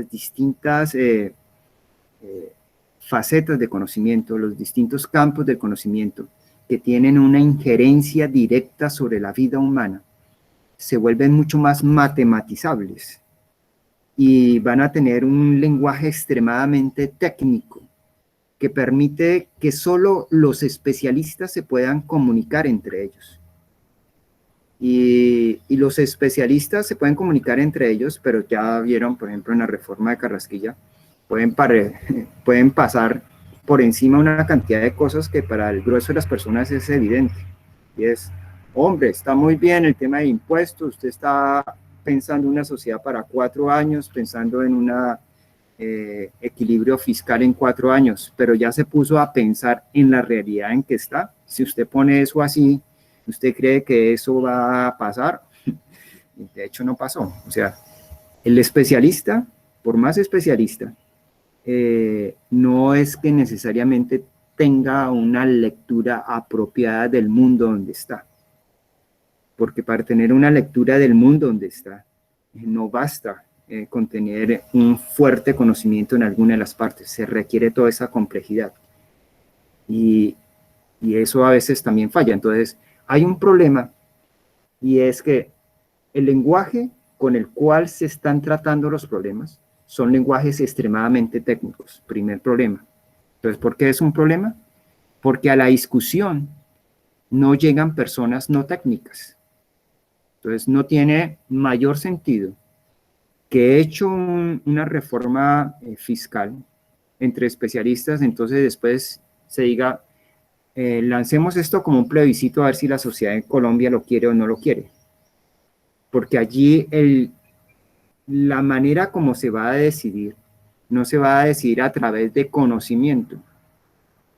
distintas facetas de conocimiento, los distintos campos del conocimiento que tienen una injerencia directa sobre la vida humana, se vuelven mucho más matematizables y van a tener un lenguaje extremadamente técnico que permite que solo los especialistas se puedan comunicar entre ellos. Y los especialistas se pueden comunicar entre ellos, pero ya vieron, por ejemplo, en la reforma de Carrasquilla, pueden pasar por encima una cantidad de cosas que para el grueso de las personas es evidente. Y es, hombre, está muy bien el tema de impuestos, usted está pensando en una sociedad para 4 años, pensando en un equilibrio fiscal en 4 años, pero ya se puso a pensar en la realidad en que está. Si usted pone eso así, ¿usted cree que eso va a pasar? De hecho, no pasó. O sea, el especialista, por más especialista, no es que necesariamente tenga una lectura apropiada del mundo donde está. Porque para tener una lectura del mundo donde está, no basta con tener un fuerte conocimiento en alguna de las partes, se requiere toda esa complejidad. Y eso a veces también falla. Entonces, hay un problema, y es que el lenguaje con el cual se están tratando los problemas son lenguajes extremadamente técnicos, primer problema. Entonces, ¿por qué es un problema? Porque a la discusión no llegan personas no técnicas. Entonces, no tiene mayor sentido que he hecho una reforma fiscal entre especialistas, entonces después se diga, lancemos esto como un plebiscito a ver si la sociedad en Colombia lo quiere o no lo quiere. Porque allí la manera como se va a decidir, no se va a decidir a través de conocimiento,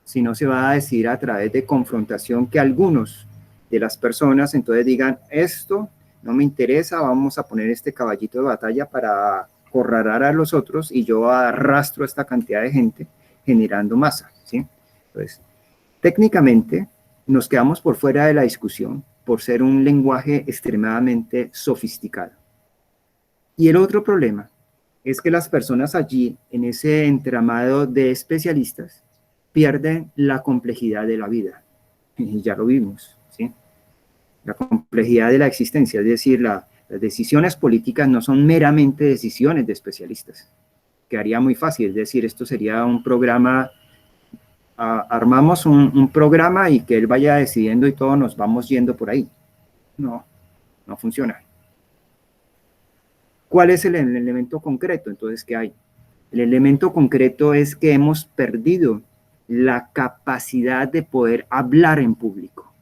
sino se va a decidir a través de confrontación, que algunos de las personas entonces digan, esto no me interesa, vamos a poner este caballito de batalla para acorralar a los otros y yo arrastro a esta cantidad de gente generando masa, ¿sí? Entonces, técnicamente nos quedamos por fuera de la discusión por ser un lenguaje extremadamente sofisticado. Y el otro problema es que las personas allí, en ese entramado de especialistas, pierden la complejidad de la vida. Y ya lo vimos, ¿sí? La complejidad de la existencia, es decir, las decisiones políticas no son meramente decisiones de especialistas. Quedaría muy fácil, es decir, esto sería un programa, armamos un programa y que él vaya decidiendo y todos nos vamos yendo por ahí. No funciona. ¿Cuál es el elemento concreto? Entonces, ¿qué hay? El elemento concreto es que hemos perdido la capacidad de poder hablar en público.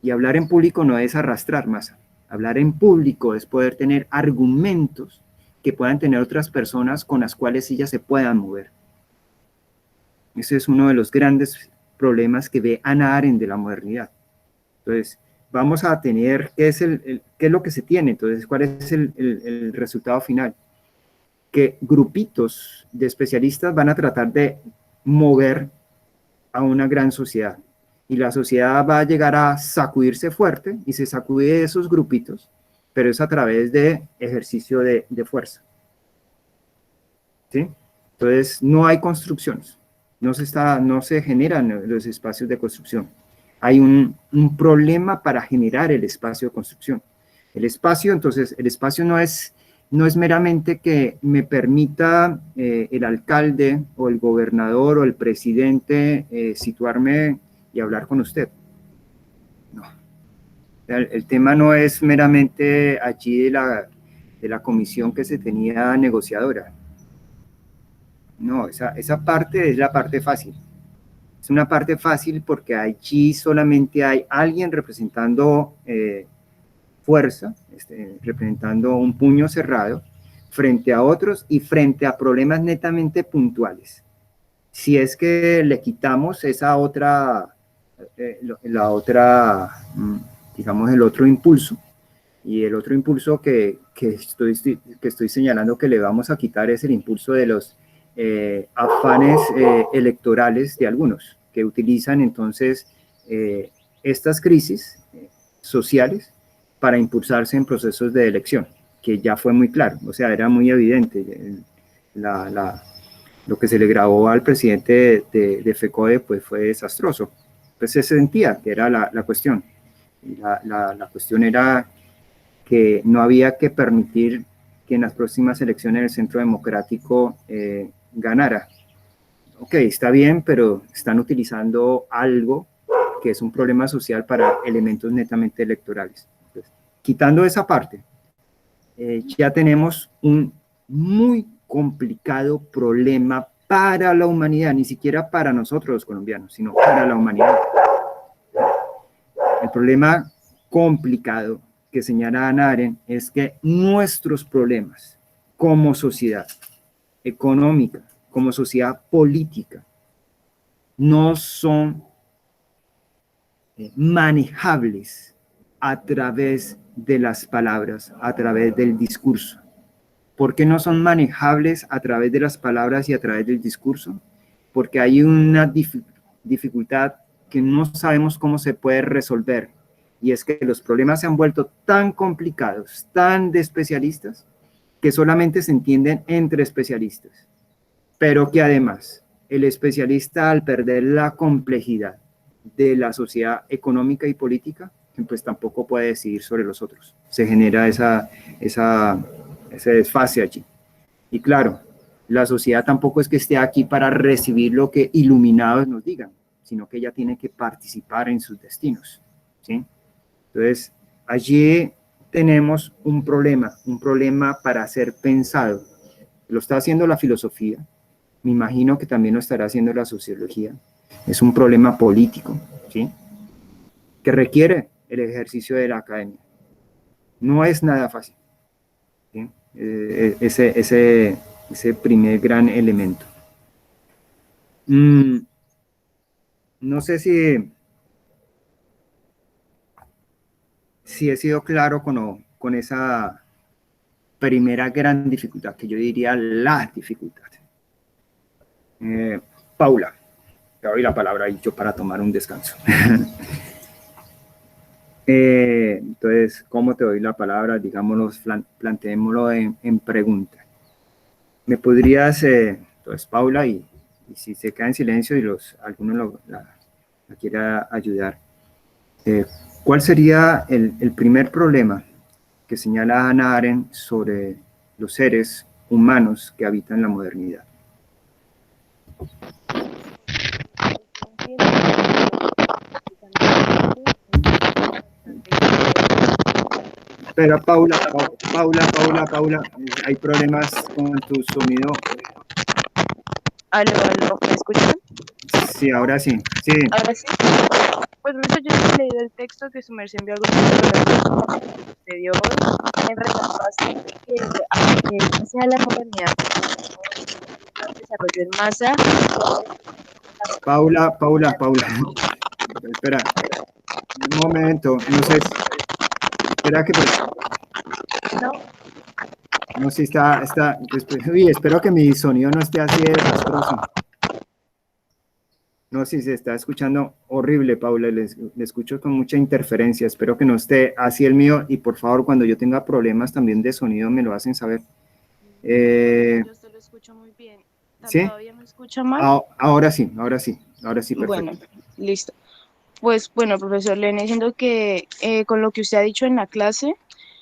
Y hablar en público no es arrastrar masa. Hablar en público es poder tener argumentos que puedan tener otras personas con las cuales ellas se puedan mover. Ese es uno de los grandes problemas que ve Hannah Arendt de la modernidad. Entonces, vamos a tener, ¿qué es lo que se tiene? Entonces, ¿cuál es el resultado final? Que grupitos de especialistas van a tratar de mover a una gran sociedad. Y la sociedad va a llegar a sacudirse fuerte y se sacude de esos grupitos, pero es a través de ejercicio de fuerza. ¿Sí? Entonces, no hay construcciones. No se generan los espacios de construcción. Hay un problema para generar el espacio de construcción. El espacio, entonces, el espacio no es meramente que me permita el alcalde o el gobernador o el presidente situarme y hablar con usted. No. El tema no es meramente allí de la comisión que se tenía negociadora. No, esa parte es la parte fácil. Es una parte fácil porque allí solamente hay alguien representando fuerza, representando un puño cerrado frente a otros y frente a problemas netamente puntuales. Si es que le quitamos esa otra, digamos, el otro impulso, y el otro impulso que estoy señalando que le vamos a quitar es el impulso de los afanes electorales de algunos, que utilizan entonces estas crisis sociales para impulsarse en procesos de elección, que ya fue muy claro, o sea, era muy evidente. Lo que se le grabó al presidente de FECODE pues fue desastroso. Pues se sentía que era la cuestión. Y la cuestión era que no había que permitir que en las próximas elecciones el Centro Democrático ganara. Ok, está bien, pero están utilizando algo que es un problema social para elementos netamente electorales. Entonces, quitando esa parte, ya tenemos un muy complicado problema para la humanidad, ni siquiera para nosotros los colombianos, sino para la humanidad. El problema complicado que señala Hannah Arendt es que nuestros problemas como sociedad económica, como sociedad política, no son manejables a través de las palabras, a través del discurso. ¿Por qué no son manejables a través de las palabras y a través del discurso? Porque hay una dificultad que no sabemos cómo se puede resolver, y es que los problemas se han vuelto tan complicados, tan de especialistas, que solamente se entienden entre especialistas, pero que además el especialista, al perder la complejidad de la sociedad económica y política, pues tampoco puede decidir sobre los otros. Se genera ese desfase allí. Y claro, la sociedad tampoco es que esté aquí para recibir lo que iluminados nos digan, sino que ella tiene que participar en sus destinos, ¿sí? Entonces, allí tenemos un problema para ser pensado. Lo está haciendo la filosofía, me imagino que también lo estará haciendo la sociología. Es un problema político, ¿sí? Que requiere el ejercicio de la academia. No es nada fácil, ¿sí? Ese primer gran elemento. No sé si he sido claro con esa primera gran dificultad, que yo diría la dificultad. Paula, te doy la palabra ahí yo para tomar un descanso. Entonces, ¿cómo te doy la palabra? Digámoslo, planteémoslo en pregunta. ¿Me podrías, entonces, Paula, y si se queda en silencio y alguno la quiera ayudar, ¿cuál sería el primer problema que señala Hannah Arendt sobre los seres humanos que habitan la modernidad? Espera, Paula, Paula, hay problemas con tu sonido. Aló, ¿me escuchan? Sí, ahora sí, sí. Ahora sí. Pues no sé, yo sí he leído el texto que su merced envió algunos que sucedió hoy. En realidad, bastante que aunque sea la modernidad, el desarrollo en masa, Paula, espera, un momento, no sé, espera que, ¿no? no sé, uy, espero que mi sonido no esté así de desastroso. No, si se está escuchando horrible, Paula, le escucho con mucha interferencia, espero que no esté así el mío, y por favor, cuando yo tenga problemas también de sonido, me lo hacen saber. Yo se lo escucho muy bien. ¿Sí? ¿Todavía me escucha mal? Ahora sí, Bueno, perfecto. listo. Pues bueno, profesor, le venía diciendo que con lo que usted ha dicho en la clase,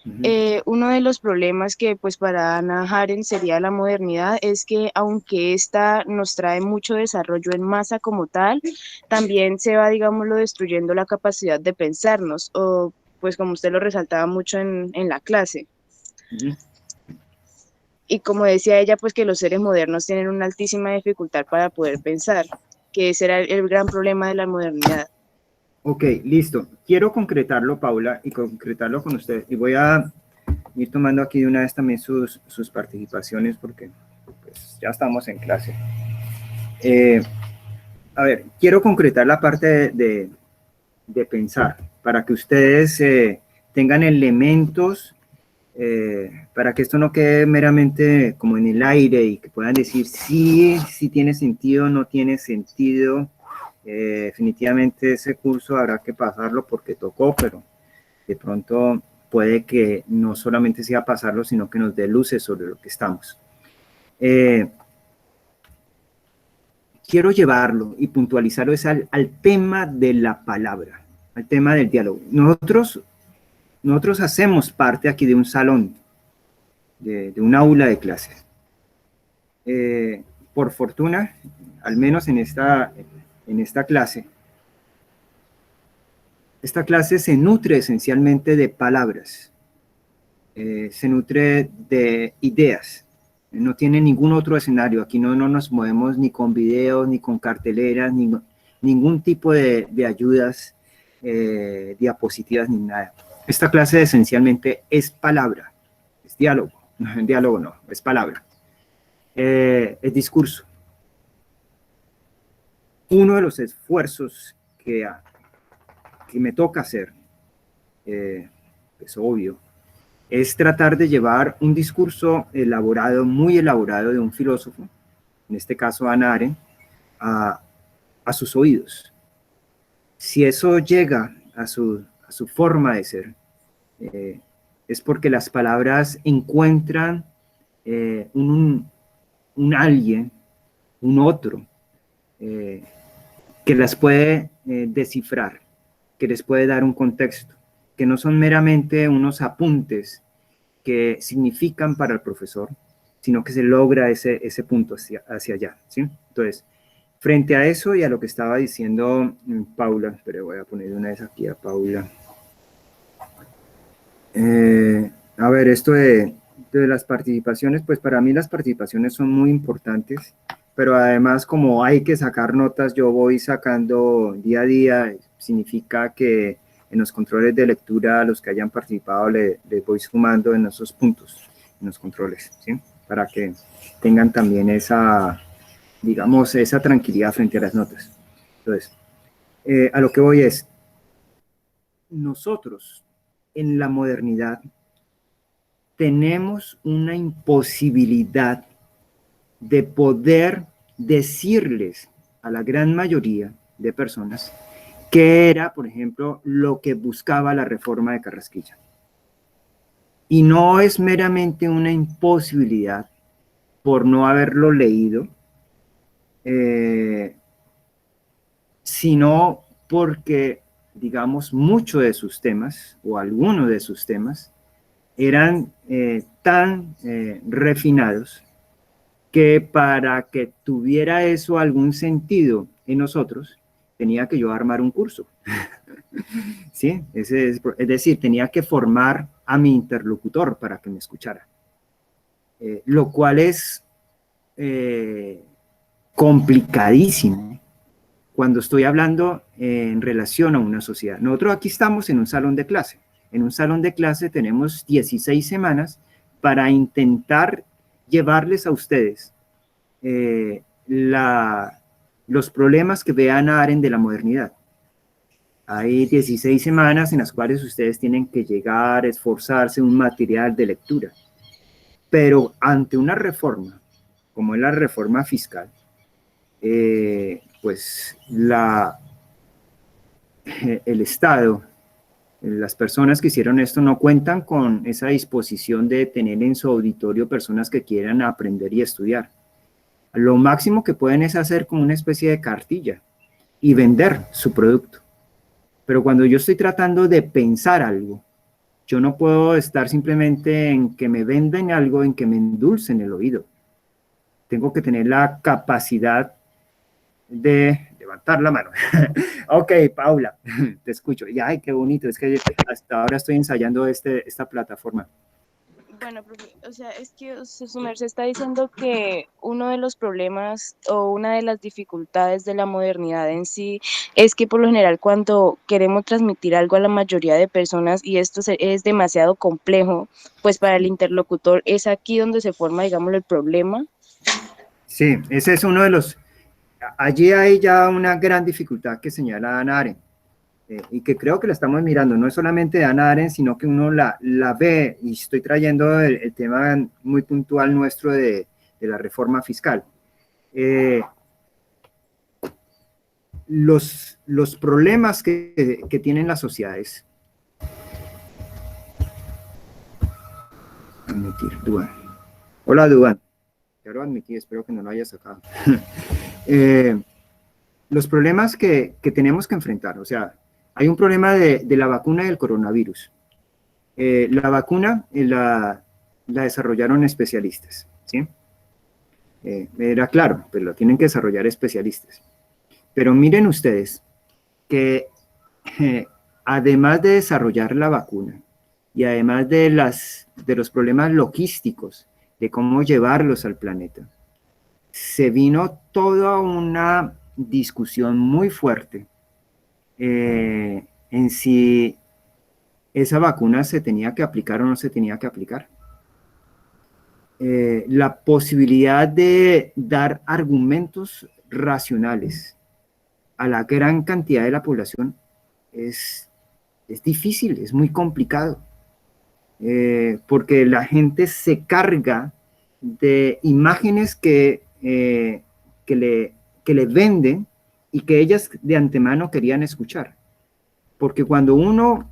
Ujú. uno de los problemas que pues para Hannah Arendt sería la modernidad es que aunque esta nos trae mucho desarrollo en masa como tal, también se va, digámoslo, destruyendo la capacidad de pensarnos o pues como usted lo resaltaba mucho en la clase. Ujú. Y como decía ella, pues que los seres modernos tienen una altísima dificultad para poder pensar, que ese era el gran problema de la modernidad. Ok, listo. Quiero concretarlo, Paula, y concretarlo con usted. Y voy a ir tomando aquí de una vez también sus participaciones porque pues, ya estamos en clase. A ver, quiero concretar la parte de pensar para que ustedes tengan elementos para que esto no quede meramente como en el aire y que puedan decir sí tiene sentido, no tiene sentido. Definitivamente ese curso habrá que pasarlo porque tocó, pero de pronto puede que no solamente sea pasarlo, sino que nos dé luces sobre lo que estamos. Quiero llevarlo y puntualizarlo es al tema de la palabra, al tema del diálogo. Nosotros hacemos parte aquí de un salón, de un aula de clase. Por fortuna, al menos en esta clase, esta clase se nutre esencialmente de palabras, se nutre de ideas, no tiene ningún otro escenario, aquí no nos movemos ni con videos, ni con carteleras, ningún tipo de ayudas, diapositivas, ni nada. Esta clase esencialmente es palabra, es diálogo, diálogo no, es palabra, es discurso. Uno de los esfuerzos que me toca hacer, es obvio, es tratar de llevar un discurso elaborado, muy elaborado de un filósofo, en este caso Hannah Arendt, a sus oídos. Si eso llega a su forma de ser, es porque las palabras encuentran un alguien, un otro, eh, que las puede descifrar, que les puede dar un contexto, que no son meramente unos apuntes que significan para el profesor, sino que se logra ese punto hacia allá, ¿sí? Entonces, frente a eso y a lo que estaba diciendo Paula, pero voy a poner una vez aquí a Paula. A ver, esto de las participaciones, pues para mí las participaciones son muy importantes, pero además como hay que sacar notas, yo voy sacando día a día, significa que en los controles de lectura, a los que hayan participado, les voy sumando en esos puntos, en los controles, ¿sí? Para que tengan también esa, digamos, esa tranquilidad frente a las notas. Entonces, a lo que voy es, nosotros en la modernidad tenemos una imposibilidad de poder decirles a la gran mayoría de personas qué era, por ejemplo, lo que buscaba la reforma de Carrasquilla. Y no es meramente una imposibilidad por no haberlo leído, sino porque, digamos, muchos de sus temas, o algunos de sus temas, eran tan refinados que para que tuviera eso algún sentido en nosotros, tenía que yo armar un curso. ¿Sí? Es decir, tenía que formar a mi interlocutor para que me escuchara. Lo cual es complicadísimo cuando estoy hablando en relación a una sociedad. Nosotros aquí estamos en un salón de clase. En un salón de clase tenemos 16 semanas para intentar llevarles a ustedes los problemas que ve Hannah Arendt de la modernidad. Hay 16 semanas en las cuales ustedes tienen que llegar, esforzarse, un material de lectura. Pero ante una reforma, como es la reforma fiscal, pues el Estado, las personas que hicieron esto no cuentan con esa disposición de tener en su auditorio personas que quieran aprender y estudiar. Lo máximo que pueden es hacer como una especie de cartilla y vender su producto. Pero cuando yo estoy tratando de pensar algo, yo no puedo estar simplemente en que me venden algo, en que me endulcen el oído. Tengo que tener la capacidad de levantar la mano. Ok, Paula, te escucho. Y ay, qué bonito, es que hasta ahora estoy ensayando esta plataforma. Bueno, profe, o sea, es que su merced está diciendo que uno de los problemas o una de las dificultades de la modernidad en sí es que por lo general cuando queremos transmitir algo a la mayoría de personas y esto es demasiado complejo, pues para el interlocutor es aquí donde se forma, digamos, el problema. Sí, ese es uno de los... Allí hay ya una gran dificultad que señala Hannah Arendt. Y que creo que la estamos mirando, no es solamente de Hannah Arendt, sino que uno la ve, y estoy trayendo el tema muy puntual nuestro de la reforma fiscal. Los problemas que tienen las sociedades. Admitir, Duan. Hola, Duan. Quiero admitir, espero que no lo hayas sacado. Los problemas que tenemos que enfrentar, o sea, hay un problema de la vacuna del coronavirus. La vacuna la desarrollaron especialistas, ¿sí? Era claro, pero lo tienen que desarrollar especialistas. Pero miren ustedes que además de desarrollar la vacuna y además de los problemas logísticos, de cómo llevarlos al planeta, se vino toda una discusión muy fuerte en si esa vacuna se tenía que aplicar o no se tenía que aplicar. La posibilidad de dar argumentos racionales a la gran cantidad de la población es difícil, es muy complicado, porque la gente se carga de imágenes que le venden y que ellas de antemano querían escuchar. Porque cuando uno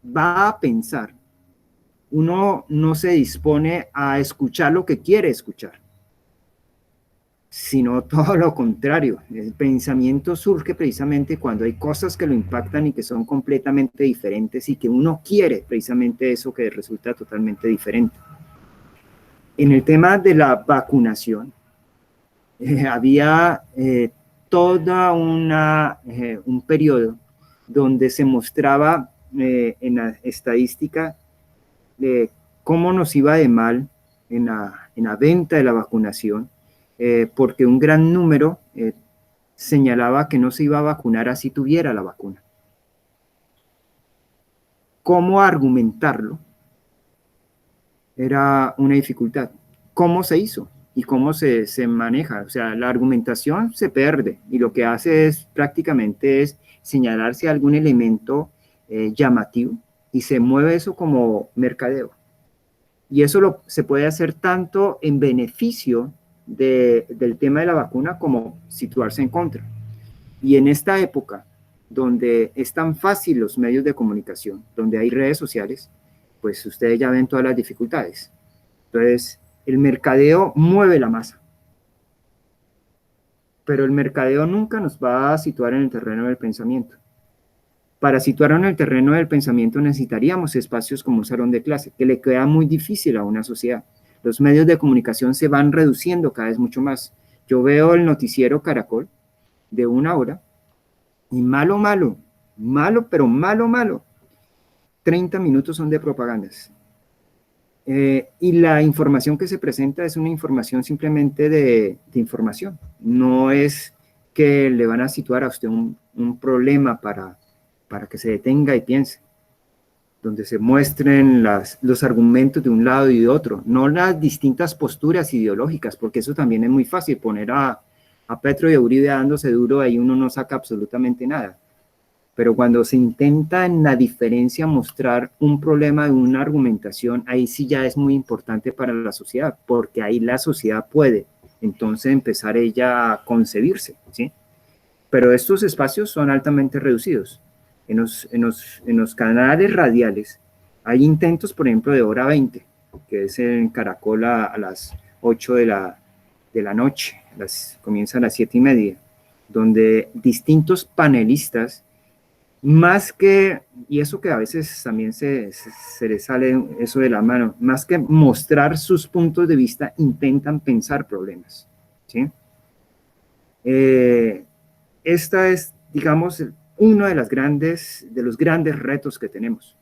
va a pensar, uno no se dispone a escuchar lo que quiere escuchar, sino todo lo contrario. El pensamiento surge precisamente cuando hay cosas que lo impactan y que son completamente diferentes y que uno quiere precisamente eso que resulta totalmente diferente. En el tema de la vacunación, había toda un periodo donde se mostraba en la estadística cómo nos iba de mal en la venta de la vacunación, porque un gran número señalaba que no se iba a vacunar así tuviera la vacuna. ¿Cómo argumentarlo? Era una dificultad. ¿Cómo se hizo? ¿Y cómo se maneja? O sea, la argumentación se pierde y lo que hace es prácticamente es señalarse algún elemento llamativo y se mueve eso como mercadeo. Y eso se puede hacer tanto en beneficio del tema de la vacuna como situarse en contra. Y en esta época, donde es tan fácil los medios de comunicación, donde hay redes sociales, pues ustedes ya ven todas las dificultades. Entonces, el mercadeo mueve la masa. Pero el mercadeo nunca nos va a situar en el terreno del pensamiento. Para situarnos en el terreno del pensamiento necesitaríamos espacios como un salón de clase, que le queda muy difícil a una sociedad. Los medios de comunicación se van reduciendo cada vez mucho más. Yo veo el noticiero Caracol de 1 hora y malo, pero malo. 30 minutos son de propagandas. Y la información que se presenta es una información simplemente de información. No es que le van a situar a usted un problema para que se detenga y piense, donde se muestren los argumentos de un lado y de otro, no las distintas posturas ideológicas, porque eso también es muy fácil, poner a Petro y a Uribe dándose duro, ahí uno no saca absolutamente nada. Pero cuando se intenta en la diferencia mostrar un problema de una argumentación, ahí sí ya es muy importante para la sociedad, porque ahí la sociedad puede entonces empezar ella a concebirse, ¿sí? Pero estos espacios son altamente reducidos. En los canales radiales hay intentos, por ejemplo, de hora 20, que es en Caracol a las 8 de la noche, comienza a las 7:30, donde distintos panelistas, más que, y eso que a veces también se les sale eso de la mano, más que mostrar sus puntos de vista, intentan pensar problemas, ¿sí? Esta es, digamos, uno de los grandes retos que tenemos.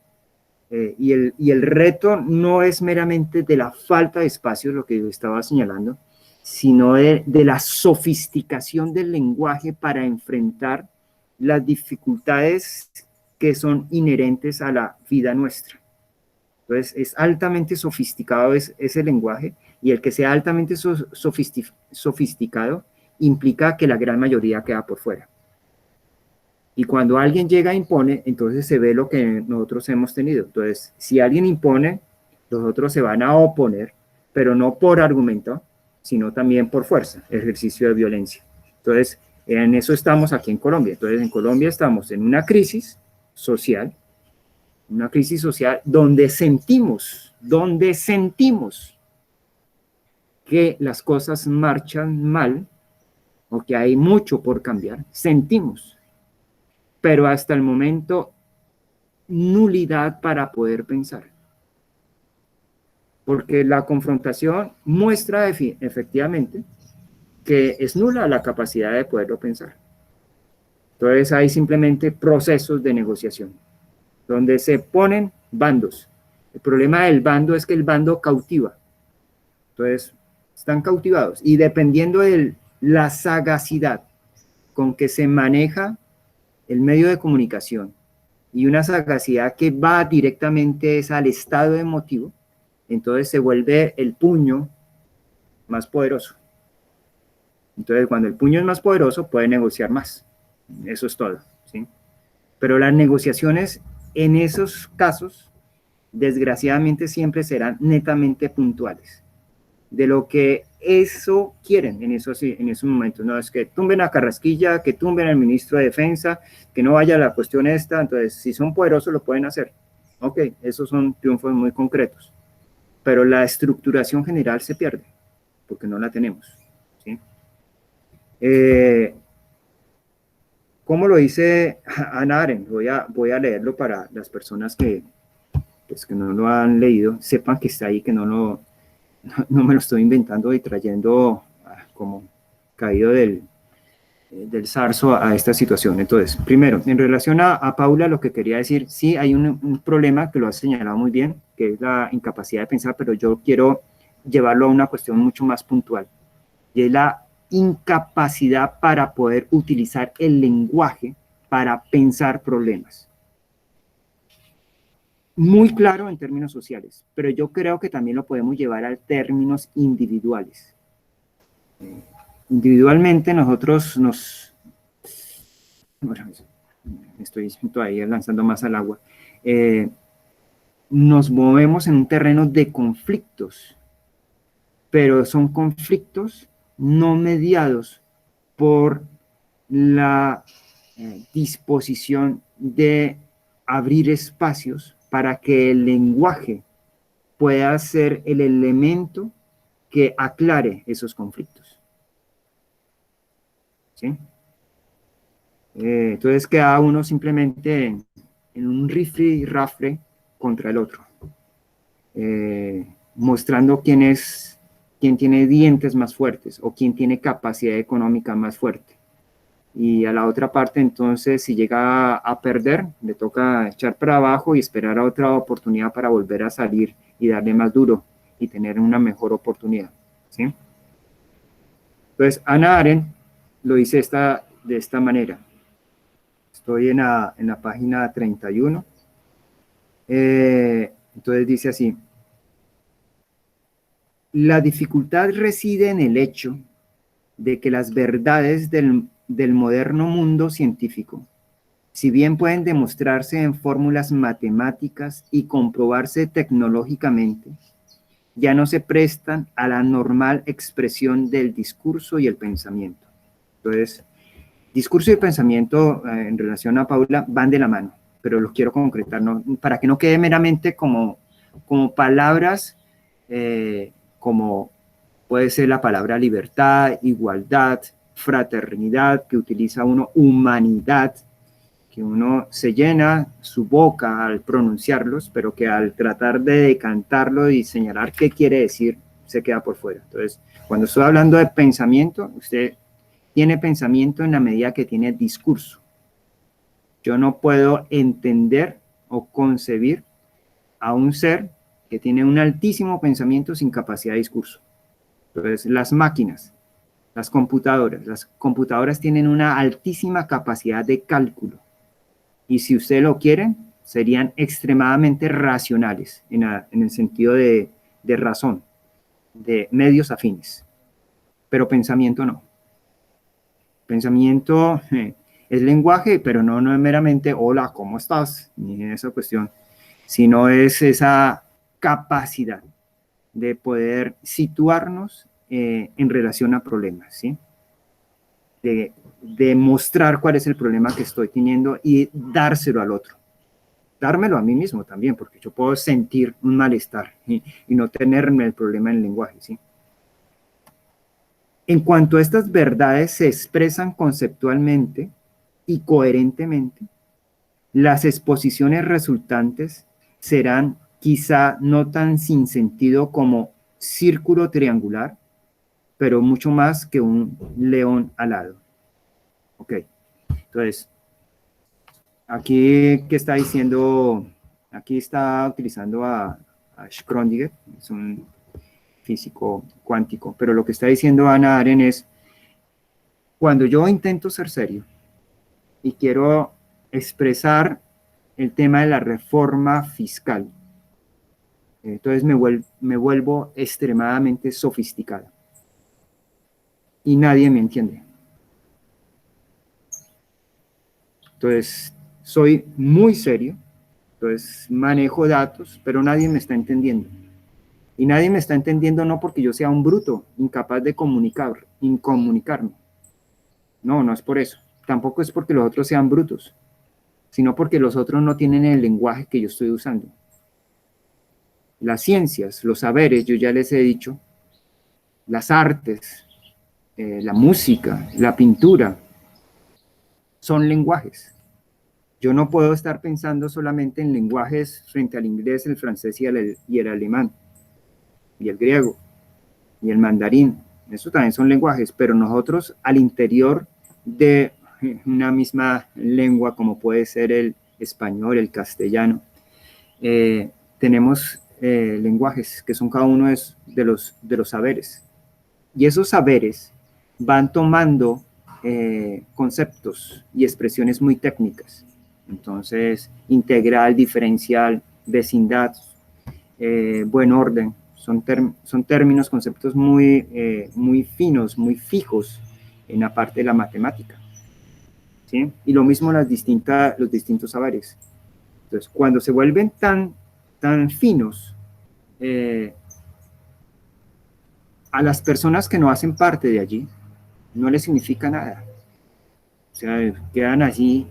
Y el reto no es meramente de la falta de espacio, lo que yo estaba señalando, sino de la sofisticación del lenguaje para enfrentar las dificultades que son inherentes a la vida nuestra. Entonces, es altamente sofisticado ese lenguaje, y el que sea altamente sofisticado implica que la gran mayoría queda por fuera. Y cuando alguien llega e impone, entonces se ve lo que nosotros hemos tenido. Entonces, si alguien impone, los otros se van a oponer, pero no por argumento, sino también por fuerza, ejercicio de violencia. Entonces, en eso estamos aquí en Colombia. Entonces, en Colombia estamos en una crisis social donde sentimos que las cosas marchan mal o que hay mucho por cambiar, sentimos, pero hasta el momento nulidad para poder pensar. Porque la confrontación muestra efectivamente que es nula la capacidad de poderlo pensar. Entonces hay simplemente procesos de negociación, donde se ponen bandos. El problema del bando es que el bando cautiva. Entonces, están cautivados. Y dependiendo de la sagacidad con que se maneja el medio de comunicación, y una sagacidad que va directamente al estado emotivo, entonces se vuelve el puño más poderoso. Entonces, cuando el puño es más poderoso, puede negociar más. Eso es todo, ¿sí? Pero las negociaciones en esos casos, desgraciadamente, siempre serán netamente puntuales. De lo que eso quieren en esos momentos. No es que tumben a Carrasquilla, que tumben al ministro de Defensa, que no vaya la cuestión esta. Entonces, si son poderosos, lo pueden hacer. Ok, esos son triunfos muy concretos. Pero la estructuración general se pierde, porque no la tenemos, ¿sí? ¿Cómo lo dice Hannah Arendt? Voy a leerlo para las personas que, pues, que no lo han leído, sepan que está ahí, que no me lo estoy inventando y trayendo como caído del zarzo a esta situación. Entonces, primero, en relación a Paula, lo que quería decir, sí hay un problema que lo has señalado muy bien, que es la incapacidad de pensar, pero yo quiero llevarlo a una cuestión mucho más puntual, y es la incapacidad para poder utilizar el lenguaje para pensar problemas. Muy claro en términos sociales, pero yo creo que también lo podemos llevar a términos individuales. Individualmente nosotros bueno, estoy todavía lanzando más al agua, nos movemos en un terreno de conflictos, pero son conflictos no mediados por la disposición de abrir espacios para que el lenguaje pueda ser el elemento que aclare esos conflictos, ¿sí? Entonces queda uno simplemente en un rifle y rafle contra el otro, mostrando quién tiene dientes más fuertes o quién tiene capacidad económica más fuerte. y a la otra parte, entonces, si llega a perder, le toca echar para abajo y esperar a otra oportunidad para volver a salir y darle más duro y tener una mejor oportunidad, ¿sí? Entonces, Hannah Arendt lo dice de esta manera. Estoy en la página 31. Entonces dice así: la dificultad reside en el hecho de que las verdades del moderno mundo científico, si bien pueden demostrarse en fórmulas matemáticas y comprobarse tecnológicamente, ya no se prestan a la normal expresión del discurso y el pensamiento. Entonces, discurso y pensamiento en relación a Paula van de la mano, pero los quiero concretar, ¿no? Para que no quede meramente como palabras, como puede ser la palabra libertad, igualdad, fraternidad, que utiliza uno, humanidad, que uno se llena su boca al pronunciarlos, pero que al tratar de decantarlo y señalar qué quiere decir, se queda por fuera. Entonces, cuando estoy hablando de pensamiento, usted tiene pensamiento en la medida que tiene discurso. Yo no puedo entender o concebir a un ser que tiene un altísimo pensamiento sin capacidad de discurso. Entonces, las computadoras tienen una altísima capacidad de cálculo. Y si usted lo quiere, serían extremadamente racionales en el sentido de razón, de medios afines. Pero pensamiento no. Pensamiento es lenguaje, pero no es meramente hola, ¿cómo estás? Ni esa cuestión, sino es esa capacidad de poder situarnos en relación a problemas, ¿sí? De mostrar cuál es el problema que estoy teniendo y dárselo al otro. Dármelo a mí mismo también, porque yo puedo sentir un malestar y no tenerme el problema en el lenguaje, ¿sí? En cuanto a estas verdades se expresan conceptualmente y coherentemente, las exposiciones resultantes serán quizá no tan sin sentido como círculo triangular, pero mucho más que un león alado. Ok, entonces, aquí, ¿qué está diciendo? Aquí está utilizando a Schrödinger, es un físico cuántico, pero lo que está diciendo Hannah Arendt es, cuando yo intento ser serio y quiero expresar el tema de la reforma fiscal, entonces me vuelvo extremadamente sofisticada y nadie me entiende. Entonces, soy muy serio, entonces manejo datos, pero nadie me está entendiendo. Y nadie me está entendiendo no porque yo sea un bruto, incapaz de incomunicarme. No, no es por eso. Tampoco es porque los otros sean brutos, sino porque los otros no tienen el lenguaje que yo estoy usando. Las ciencias, los saberes, yo ya les he dicho, las artes, la música, la pintura, son lenguajes. Yo no puedo estar pensando solamente en lenguajes frente al inglés, el francés y el alemán, y el griego, y el mandarín. Eso también son lenguajes, pero nosotros al interior de una misma lengua, como puede ser el español, el castellano, tenemos lenguajes que son cada uno de los saberes. Y esos saberes van tomando conceptos y expresiones muy técnicas. Entonces, integral, diferencial, vecindad, buen orden, son términos, conceptos muy finos, muy fijos en la parte de la matemática, ¿sí? Y lo mismo los distintos saberes. Entonces, cuando se vuelven tan finos, a las personas que no hacen parte de allí, no les significa nada. O sea, quedan allí,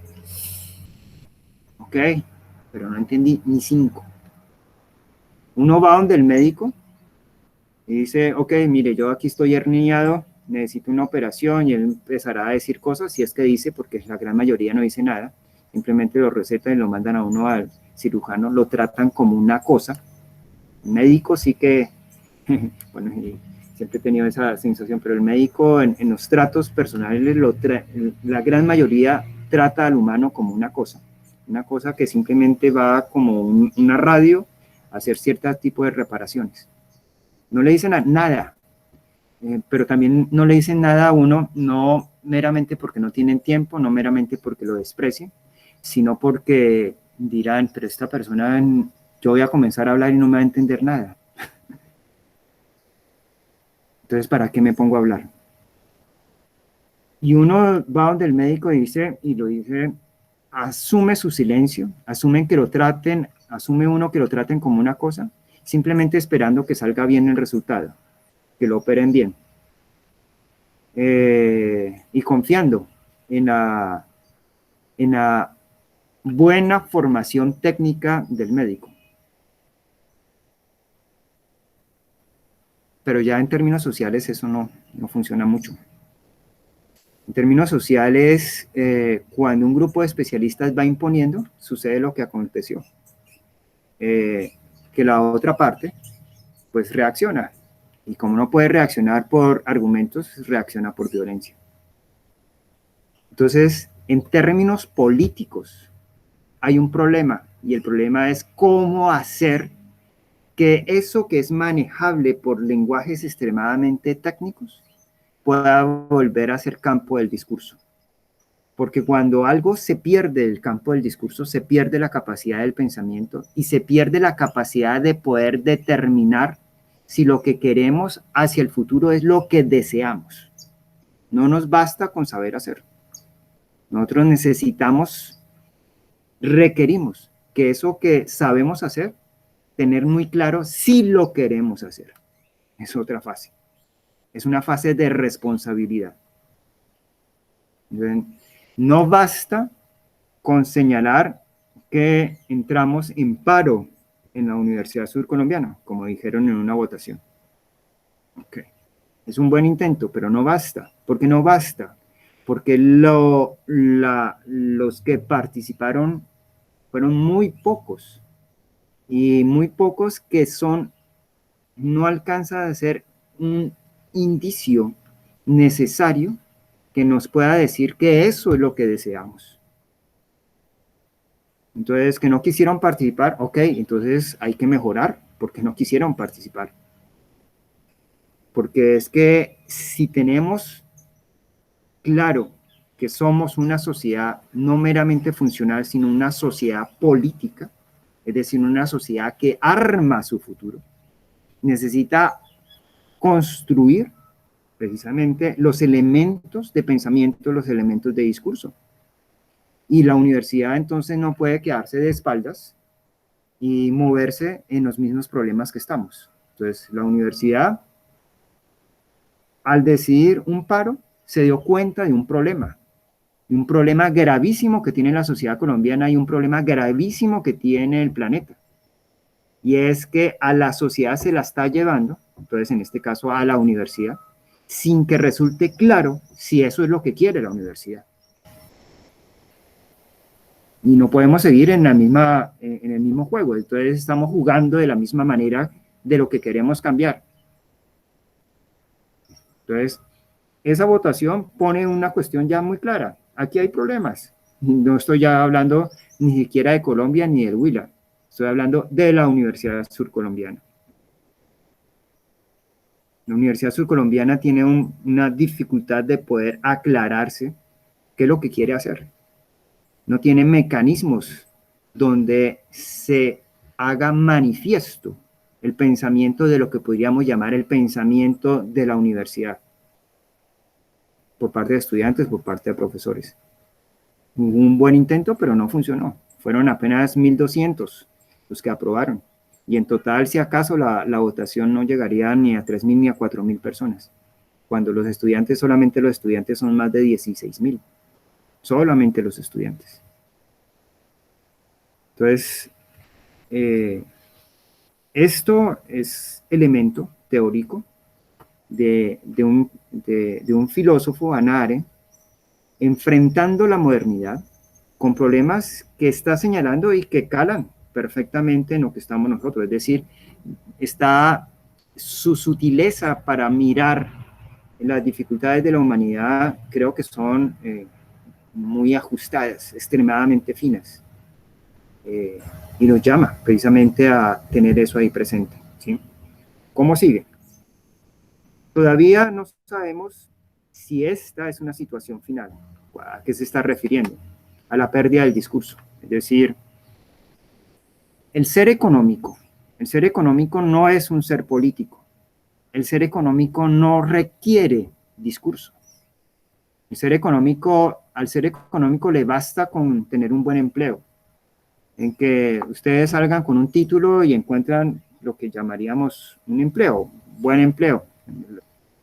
ok, pero no entendí ni 5. Uno va donde el médico y dice, ok, mire, yo aquí estoy herniado, necesito una operación, y él empezará a decir cosas, si es que dice, porque la gran mayoría no dice nada, simplemente lo recetan y lo mandan a uno al cirujano, lo tratan como una cosa. El médico sí que, bueno, Siempre he tenido esa sensación, pero el médico en los tratos personales, la gran mayoría trata al humano como una cosa que simplemente va como una radio a hacer cierto tipo de reparaciones. No le dicen nada, pero también no le dicen nada a uno, no meramente porque no tienen tiempo, no meramente porque lo desprecien, sino porque dirán, pero esta persona, yo voy a comenzar a hablar y no me va a entender nada. Entonces, ¿para qué me pongo a hablar? Y uno va donde el médico y lo dice, asume su silencio, asume uno que lo traten como una cosa, simplemente esperando que salga bien el resultado, que lo operen bien. Y confiando en la buena formación técnica del médico. Pero ya en términos sociales eso no funciona mucho. En términos sociales, cuando un grupo de especialistas va imponiendo, sucede lo que aconteció. Que la otra parte, pues reacciona. Y como no puede reaccionar por argumentos, reacciona por violencia. Entonces, en términos políticos, hay un problema. Y el problema es cómo hacer que eso que es manejable por lenguajes extremadamente técnicos pueda volver a ser campo del discurso. Porque cuando algo se pierde del campo del discurso, se pierde la capacidad del pensamiento y se pierde la capacidad de poder determinar si lo que queremos hacia el futuro es lo que deseamos. No nos basta con saber hacer. Nosotros requerimos que eso que sabemos hacer, tener muy claro si lo queremos hacer. Es otra fase. Es una fase de responsabilidad. No basta con señalar que entramos en paro en la Universidad Surcolombiana, como dijeron en una votación. Okay. Es un buen intento, pero no basta. ¿Por qué no basta? Porque los que participaron fueron muy pocos, y muy pocos que no alcanza a ser un indicio necesario que nos pueda decir que eso es lo que deseamos. Entonces, que no quisieron participar, ok, entonces hay que mejorar porque no quisieron participar. Porque es que si tenemos claro que somos una sociedad no meramente funcional, sino una sociedad política, es decir, una sociedad que arma su futuro, necesita construir precisamente los elementos de pensamiento, los elementos de discurso. Y la universidad entonces no puede quedarse de espaldas y moverse en los mismos problemas que estamos. Entonces, la universidad, al decidir un paro, se dio cuenta de un problema gravísimo que tiene la sociedad colombiana y un problema gravísimo que tiene el planeta. Y es que a la sociedad se la está llevando, entonces en este caso a la universidad, sin que resulte claro si eso es lo que quiere la universidad. Y no podemos seguir en el mismo juego. Entonces estamos jugando de la misma manera de lo que queremos cambiar. Entonces, esa votación pone una cuestión ya muy clara. Aquí hay problemas. No estoy ya hablando ni siquiera de Colombia ni del Huila. Estoy hablando de la Universidad Surcolombiana. La Universidad Surcolombiana tiene una dificultad de poder aclararse qué es lo que quiere hacer. No tiene mecanismos donde se haga manifiesto el pensamiento de lo que podríamos llamar el pensamiento de la universidad, por parte de estudiantes, por parte de profesores. Hubo un buen intento, pero no funcionó. Fueron apenas 1.200 los que aprobaron. Y en total, si acaso, la votación no llegaría ni a 3.000 ni a 4.000 personas. Cuando solamente los estudiantes son más de 16.000. Solamente los estudiantes. Entonces, esto es elemento teórico de un filósofo, Hannah Arendt, enfrentando la modernidad con problemas que está señalando y que calan perfectamente en lo que estamos nosotros. Es decir, está su sutileza para mirar las dificultades de la humanidad creo que son muy ajustadas, extremadamente finas. Y nos llama precisamente a tener eso ahí presente, ¿sí? ¿Cómo sigue? Todavía no sabemos si esta es una situación final. ¿A qué se está refiriendo? A la pérdida del discurso. Es decir, el ser económico no es un ser político. El ser económico no requiere discurso. Al ser económico le basta con tener un buen empleo, en que ustedes salgan con un título y encuentran lo que llamaríamos un empleo, buen empleo.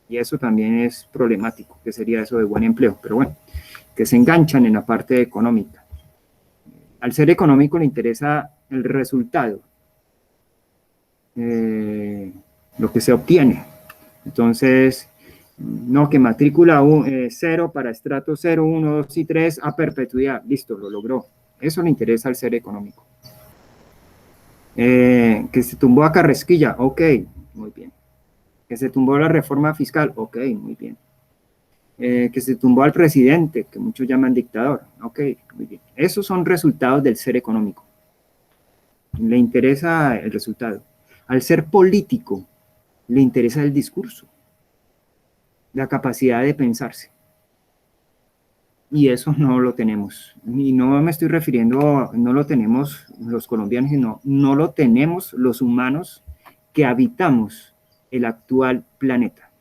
Y eso también es problemático, que sería eso de buen empleo, pero bueno, que se enganchan en la parte económica. Al ser económico le interesa el resultado, lo que se obtiene. Entonces, no, que matrícula 0 para estrato 0, 1, 2 y 3 a perpetuidad. Listo, lo logró. Eso le interesa al ser económico. Que se tumbó a Carrasquilla. Ok, muy bien. Que se tumbó la reforma fiscal. Ok, muy bien. Que se tumbó al presidente, que muchos llaman dictador. Ok, muy bien. Esos son resultados del ser económico. Le interesa el resultado. Al ser político, le interesa el discurso, la capacidad de pensarse. Y eso no lo tenemos. Y no me estoy refiriendo, no lo tenemos los colombianos, sino no lo tenemos los humanos que habitamos el actual planeta.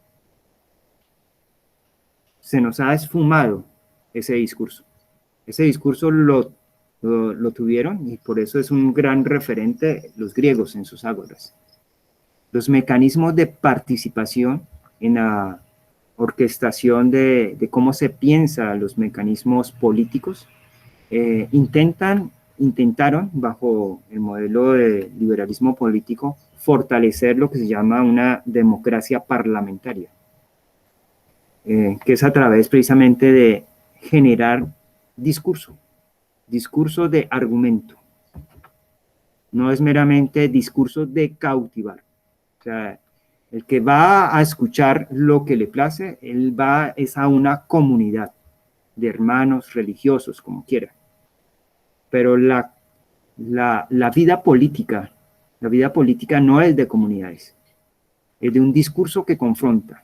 Se nos ha esfumado ese discurso. Ese discurso lo tuvieron y por eso es un gran referente los griegos en sus ágoras. Los mecanismos de participación en la orquestación de cómo se piensa los mecanismos políticos, intentaron, bajo el modelo de liberalismo político, fortalecer lo que se llama una democracia parlamentaria, que es a través precisamente de generar discurso de argumento. No es meramente discurso de cautivar. O sea, el que va a escuchar lo que le place, él va es a una comunidad de hermanos religiosos, como quiera. Pero la vida política no es de comunidades, es de un discurso que confronta.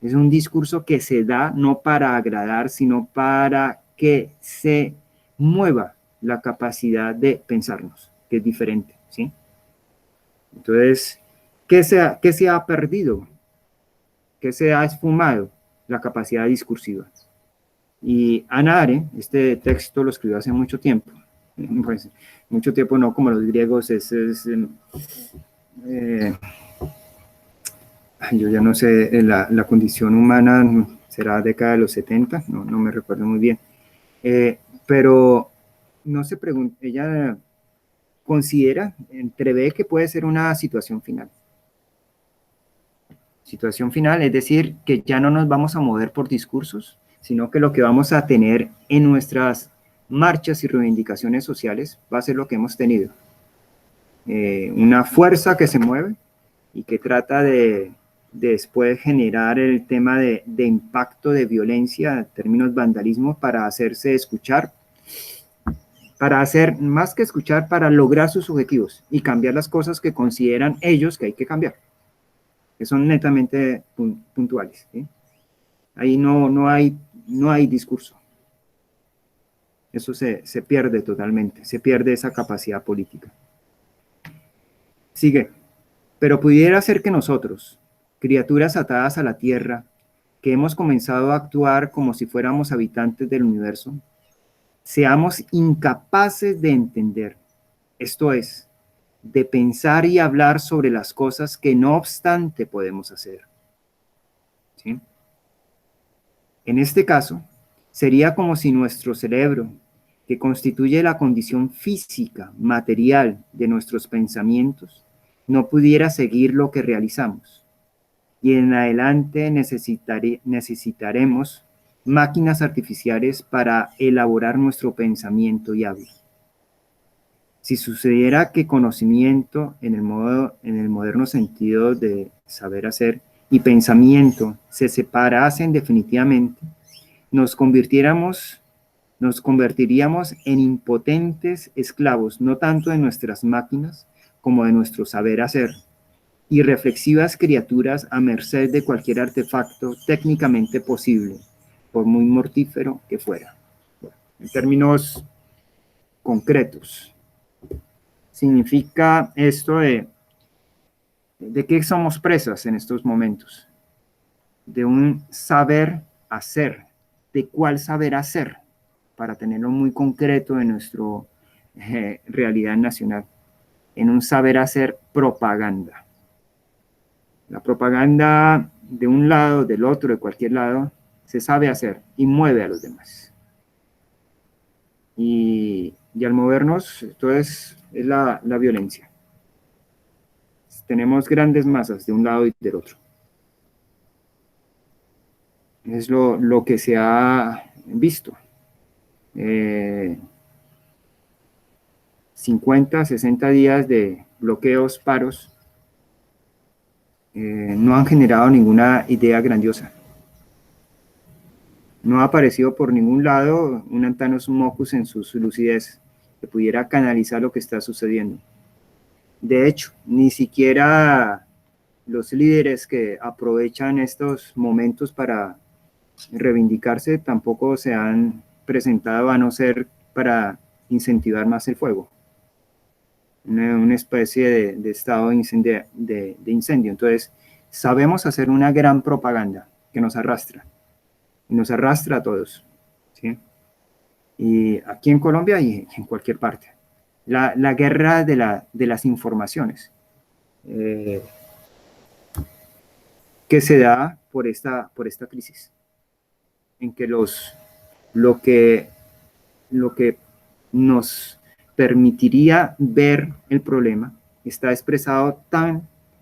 Es un discurso que se da no para agradar, sino para que se mueva la capacidad de pensarnos, que es diferente, ¿sí? Entonces, ¿qué se ha perdido? ¿Qué se ha esfumado? La capacidad discursiva. Y Hannah Arendt, este texto lo escribió hace mucho tiempo, pues mucho tiempo no como los griegos, yo ya no sé, la condición humana será década de los 70, no me recuerdo muy bien, pero no se pregunta, ella considera, entrevé que puede ser una situación final. Situación final, es decir, que ya no nos vamos a mover por discursos, sino que lo que vamos a tener en nuestras marchas y reivindicaciones sociales va a ser lo que hemos tenido. Una fuerza que se mueve y que trata de después generar el tema de impacto de violencia, en términos vandalismo, para hacerse escuchar, para hacer más que escuchar, para lograr sus objetivos y cambiar las cosas que consideran ellos que hay que cambiar, que son netamente puntuales, ¿sí? Ahí no hay discurso. Eso se pierde totalmente, se pierde esa capacidad política. Sigue. Pero pudiera ser que nosotros, criaturas atadas a la tierra, que hemos comenzado a actuar como si fuéramos habitantes del universo, seamos incapaces de entender, esto es, de pensar y hablar sobre las cosas que no obstante podemos hacer. ¿Sí? En este caso, sería como si nuestro cerebro, que constituye la condición física, material de nuestros pensamientos, no pudiera seguir lo que realizamos. Y en adelante necesitaremos máquinas artificiales para elaborar nuestro pensamiento y habla. Si sucediera que conocimiento en el moderno sentido de saber hacer y pensamiento se separasen definitivamente, nos convertiríamos en impotentes esclavos, no tanto de nuestras máquinas como de nuestro saber hacer, y reflexivas criaturas a merced de cualquier artefacto técnicamente posible, por muy mortífero que fuera. Bueno, en términos concretos, significa esto de qué somos presas en estos momentos, de un saber hacer, de cuál saber hacer, para tenerlo muy concreto en nuestra realidad nacional, en un saber hacer propaganda. La propaganda de un lado, del otro, de cualquier lado, se sabe hacer y mueve a los demás. Y al movernos, esto es la violencia. Tenemos grandes masas de un lado y del otro. Es lo que se ha visto. 50, 60 días de bloqueos, paros, no han generado ninguna idea grandiosa. No ha aparecido por ningún lado un Antanos Mocus en su lucidez que pudiera canalizar lo que está sucediendo. De hecho, ni siquiera los líderes que aprovechan estos momentos para reivindicarse tampoco se han presentado, a no ser para incentivar más el fuego. Una especie de estado de incendio. Entonces, sabemos hacer una gran propaganda que nos arrastra, y nos arrastra a todos, ¿sí? Y aquí en Colombia y en cualquier parte. La guerra de las informaciones, que se da por esta crisis, en que lo que nos permitiría ver el problema está expresado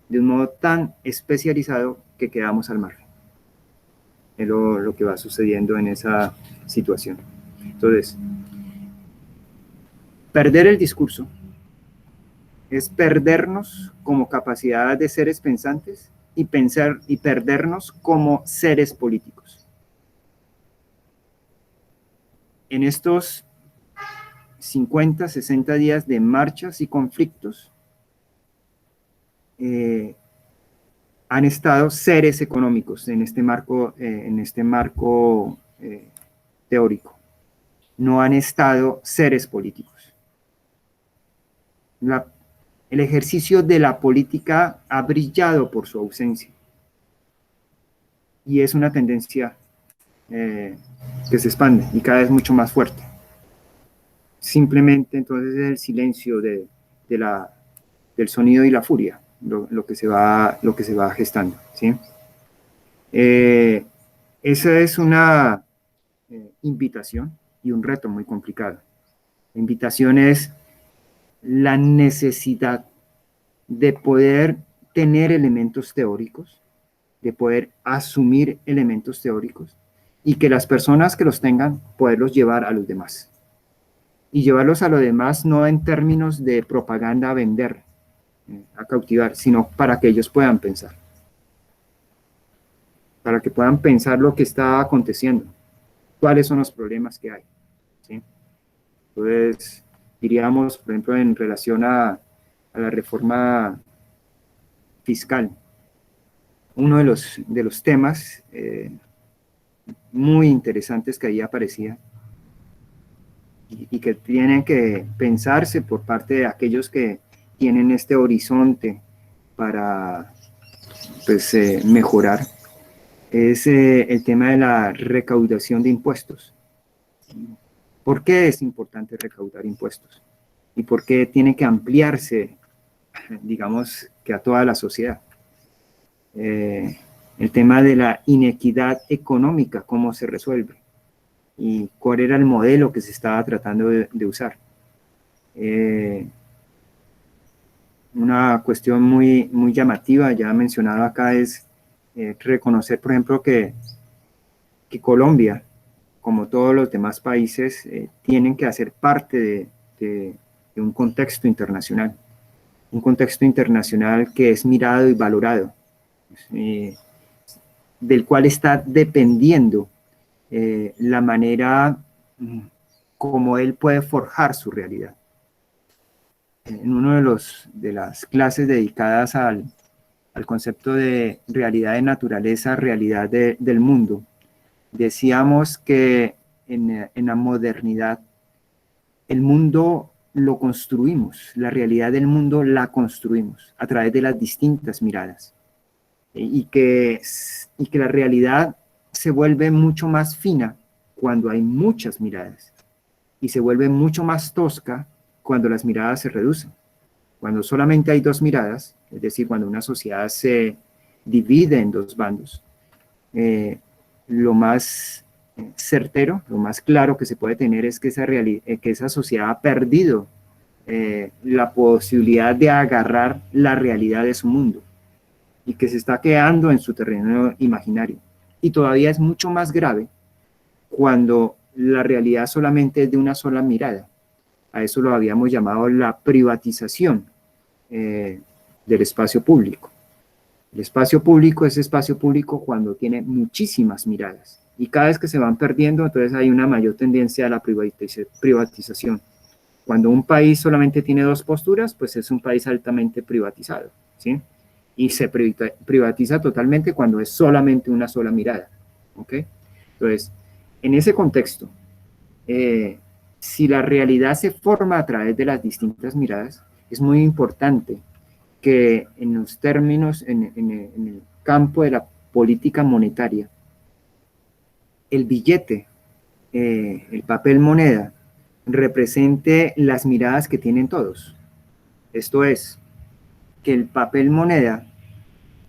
de un modo tan especializado que quedamos al margen. Es lo que va sucediendo en esa situación. Entonces, perder el discurso es perdernos como capacidad de seres pensantes y perdernos como seres políticos. En estos 50, 60 días de marchas y conflictos, han estado seres económicos en este marco teórico. No han estado seres políticos. El ejercicio de la política ha brillado por su ausencia. Y es una tendencia que se expande y cada vez mucho más fuerte. Simplemente entonces es el silencio del sonido y la furia lo que se va gestando, ¿sí? Esa es una invitación y un reto muy complicado. La invitación es la necesidad de poder tener elementos teóricos, de poder asumir elementos teóricos y que las personas que los tengan, poderlos llevar a los demás. Y llevarlos a los demás no en términos de propaganda a vender, a cautivar, sino para que ellos puedan pensar. Para que puedan pensar lo que está aconteciendo, cuáles son los problemas que hay, ¿sí? Entonces, diríamos, por ejemplo, en relación a la reforma fiscal, uno de los temas muy interesantes que ahí aparecía y que tienen que pensarse por parte de aquellos que tienen este horizonte para pues, mejorar, es el tema de la recaudación de impuestos. ¿Por qué es importante recaudar impuestos? ¿Y por qué tiene que ampliarse, digamos, que a toda la sociedad? El tema de la inequidad económica, ¿cómo se resuelve? Y cuál era el modelo que se estaba tratando de usar. Una cuestión muy llamativa, ya mencionado acá, es reconocer, por ejemplo, que Colombia, como todos los demás países, tienen que hacer parte de un contexto internacional que es mirado y valorado, del cual está dependiendo la manera como él puede forjar su realidad. En una de las clases dedicadas al concepto de realidad de naturaleza, realidad del mundo, decíamos que en la modernidad el mundo lo construimos, la realidad del mundo la construimos a través de las distintas miradas, y que la realidad se vuelve mucho más fina cuando hay muchas miradas y se vuelve mucho más tosca cuando las miradas se reducen. Cuando solamente hay dos miradas, es decir, cuando una sociedad se divide en dos bandos, lo más certero, lo más claro que se puede tener es que esa sociedad ha perdido la posibilidad de agarrar la realidad de su mundo y que se está quedando en su terreno imaginario. Y todavía es mucho más grave cuando la realidad solamente es de una sola mirada. A eso lo habíamos llamado la privatización del espacio público. El espacio público es espacio público cuando tiene muchísimas miradas. Y cada vez que se van perdiendo, entonces hay una mayor tendencia a la privatización. Cuando un país solamente tiene dos posturas, pues es un país altamente privatizado, ¿sí? Y se privatiza totalmente cuando es solamente una sola mirada, ¿ok? Entonces, en ese contexto, si la realidad se forma a través de las distintas miradas, es muy importante que en los términos, en el campo de la política monetaria, el billete, el papel moneda, represente las miradas que tienen todos. Esto es, que el papel moneda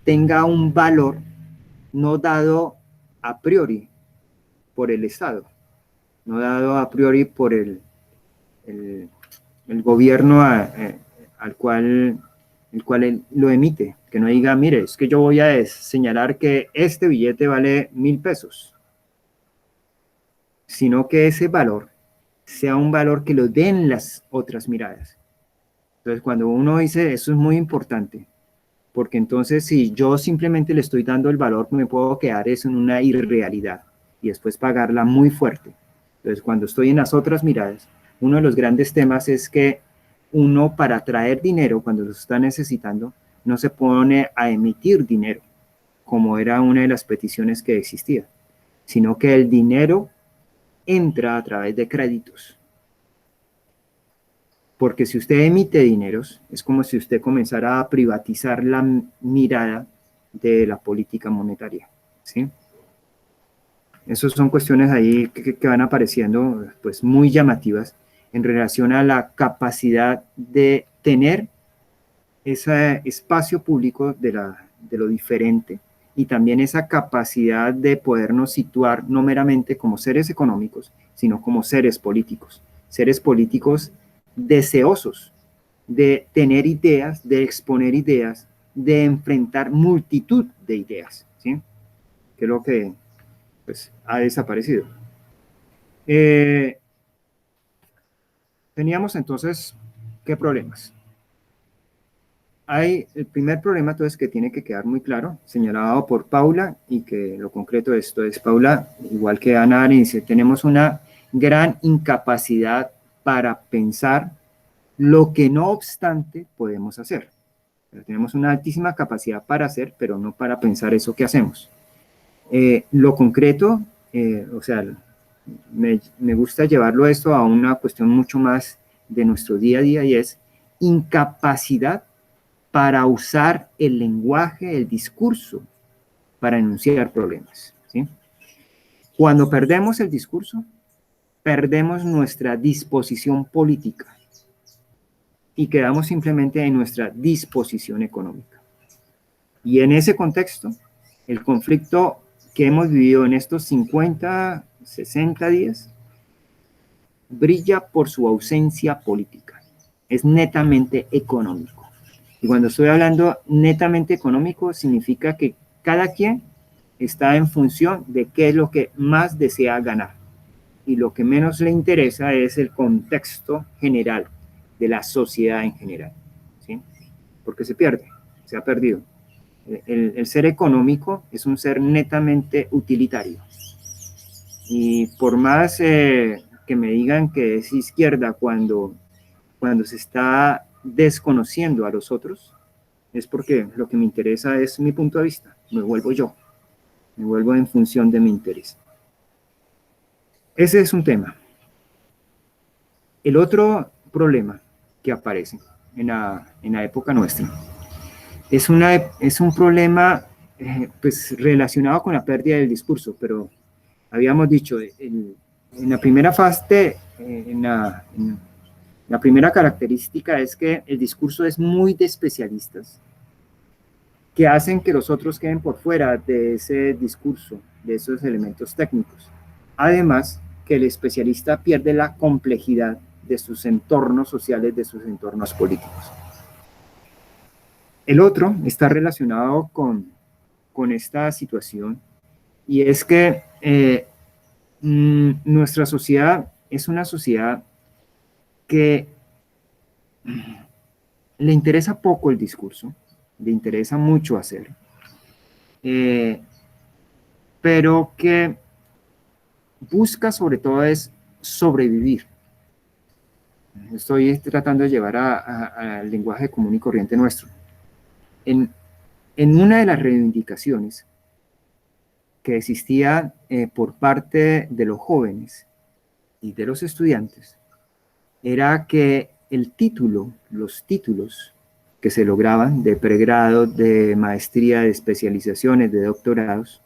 tenga un valor no dado a priori por el Estado, no dado a priori por el gobierno al cual él lo emite, que no diga, mire, es que yo voy a señalar que este billete vale 1.000 pesos, sino que ese valor sea un valor que lo den las otras miradas. Entonces, cuando uno dice, eso es muy importante, porque entonces si yo simplemente le estoy dando el valor, me puedo quedar eso en una irrealidad y después pagarla muy fuerte. Entonces, cuando estoy en las otras miradas, uno de los grandes temas es que uno, para traer dinero cuando lo está necesitando, no se pone a emitir dinero, como era una de las peticiones que existía, sino que el dinero entra a través de créditos. Porque si usted emite dineros, es como si usted comenzara a privatizar la mirada de la política monetaria, ¿sí? Esas son cuestiones ahí que van apareciendo, pues, muy llamativas en relación a la capacidad de tener ese espacio público de lo diferente y también esa capacidad de podernos situar no meramente como seres económicos, sino como seres políticos deseosos de tener ideas, de exponer ideas, de enfrentar multitud de ideas, ¿sí? Que es lo que, pues, ha desaparecido. Teníamos entonces, ¿qué problemas? Hay el primer problema, entonces, que tiene que quedar muy claro, señalado por Paula, y que lo concreto de esto es, Paula, igual que Ana dice, tenemos una gran incapacidad para pensar lo que no obstante podemos hacer. Pero tenemos una altísima capacidad para hacer, pero no para pensar eso que hacemos. Lo concreto, o sea, me gusta llevarlo esto a una cuestión mucho más de nuestro día a día, y es incapacidad para usar el lenguaje, el discurso, para enunciar problemas, ¿sí? Cuando perdemos el discurso, perdemos nuestra disposición política y quedamos simplemente en nuestra disposición económica. Y en ese contexto, el conflicto que hemos vivido en estos 50, 60 días brilla por su ausencia política. Es netamente económico. Y cuando estoy hablando netamente económico, significa que cada quien está en función de qué es lo que más desea ganar. Y lo que menos le interesa es el contexto general de la sociedad en general, ¿sí? Porque se pierde, se ha perdido. El ser económico es un ser netamente utilitario. Y por más que me digan que es izquierda cuando se está desconociendo a los otros, es porque lo que me interesa es mi punto de vista, me vuelvo yo, me vuelvo en función de mi interés. Ese es un tema. El otro problema que aparece en la época nuestra es un problema pues, relacionado con la pérdida del discurso, pero habíamos dicho, en la primera fase, en la primera característica es que el discurso es muy de especialistas, que hacen que los otros queden por fuera de ese discurso, de esos elementos técnicos. Además, que el especialista pierde la complejidad de sus entornos sociales, de sus entornos políticos. El otro está relacionado con esta situación y es que nuestra sociedad es una sociedad que le interesa poco el discurso, le interesa mucho hacer, pero que busca sobre todo es sobrevivir. Estoy tratando de llevar al lenguaje común y corriente nuestro. En una de las reivindicaciones que existía por parte de los jóvenes y de los estudiantes, era que el título, los títulos que se lograban de pregrado, de maestría, de especializaciones, de doctorados,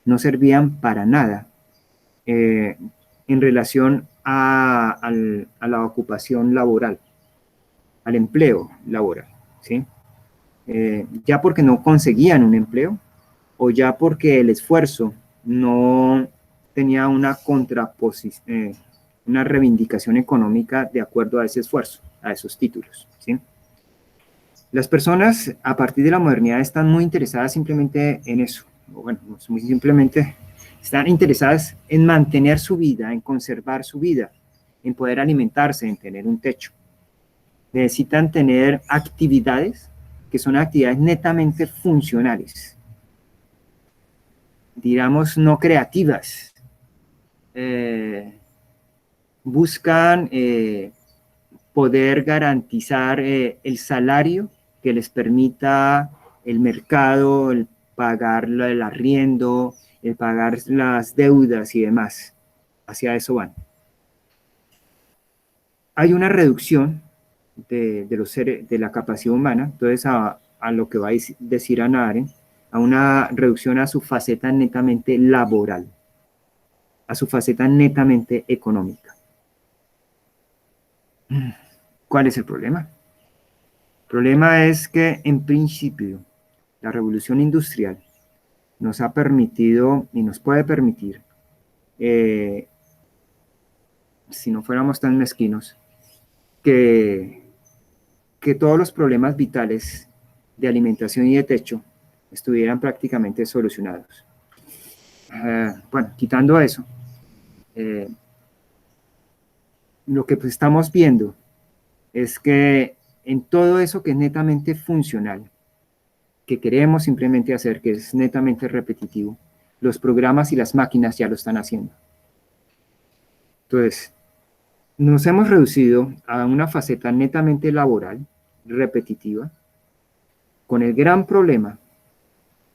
no servían para nada en relación a la ocupación laboral, al empleo laboral, ¿sí? Ya porque no conseguían un empleo o ya porque el esfuerzo no tenía una contraposición, una reivindicación económica de acuerdo a ese esfuerzo, a esos títulos, ¿sí? Las personas a partir de la modernidad están muy interesadas simplemente en eso, bueno, muy simplemente están interesadas en mantener su vida, en conservar su vida, en poder alimentarse, en tener un techo. Necesitan tener actividades que son actividades netamente funcionales, digamos, no creativas. Buscan poder garantizar el salario que les permita el mercado, el pagar el arriendo, el pagar las deudas y demás. Hacia eso van. Hay una reducción de la capacidad humana, entonces a lo que va a decir Hannah Arendt, a una reducción a su faceta netamente laboral, a su faceta netamente económica. ¿Cuál es el problema? El problema es que, en principio, la revolución industrial nos ha permitido y nos puede permitir, si no fuéramos tan mezquinos, que todos los problemas vitales de alimentación y de techo estuvieran prácticamente solucionados. Bueno, quitando eso, lo que pues estamos viendo es que en todo eso que es netamente funcional, que queremos simplemente hacer, que es netamente repetitivo, los programas y las máquinas ya lo están haciendo. Entonces, nos hemos reducido a una faceta netamente laboral, repetitiva, con el gran problema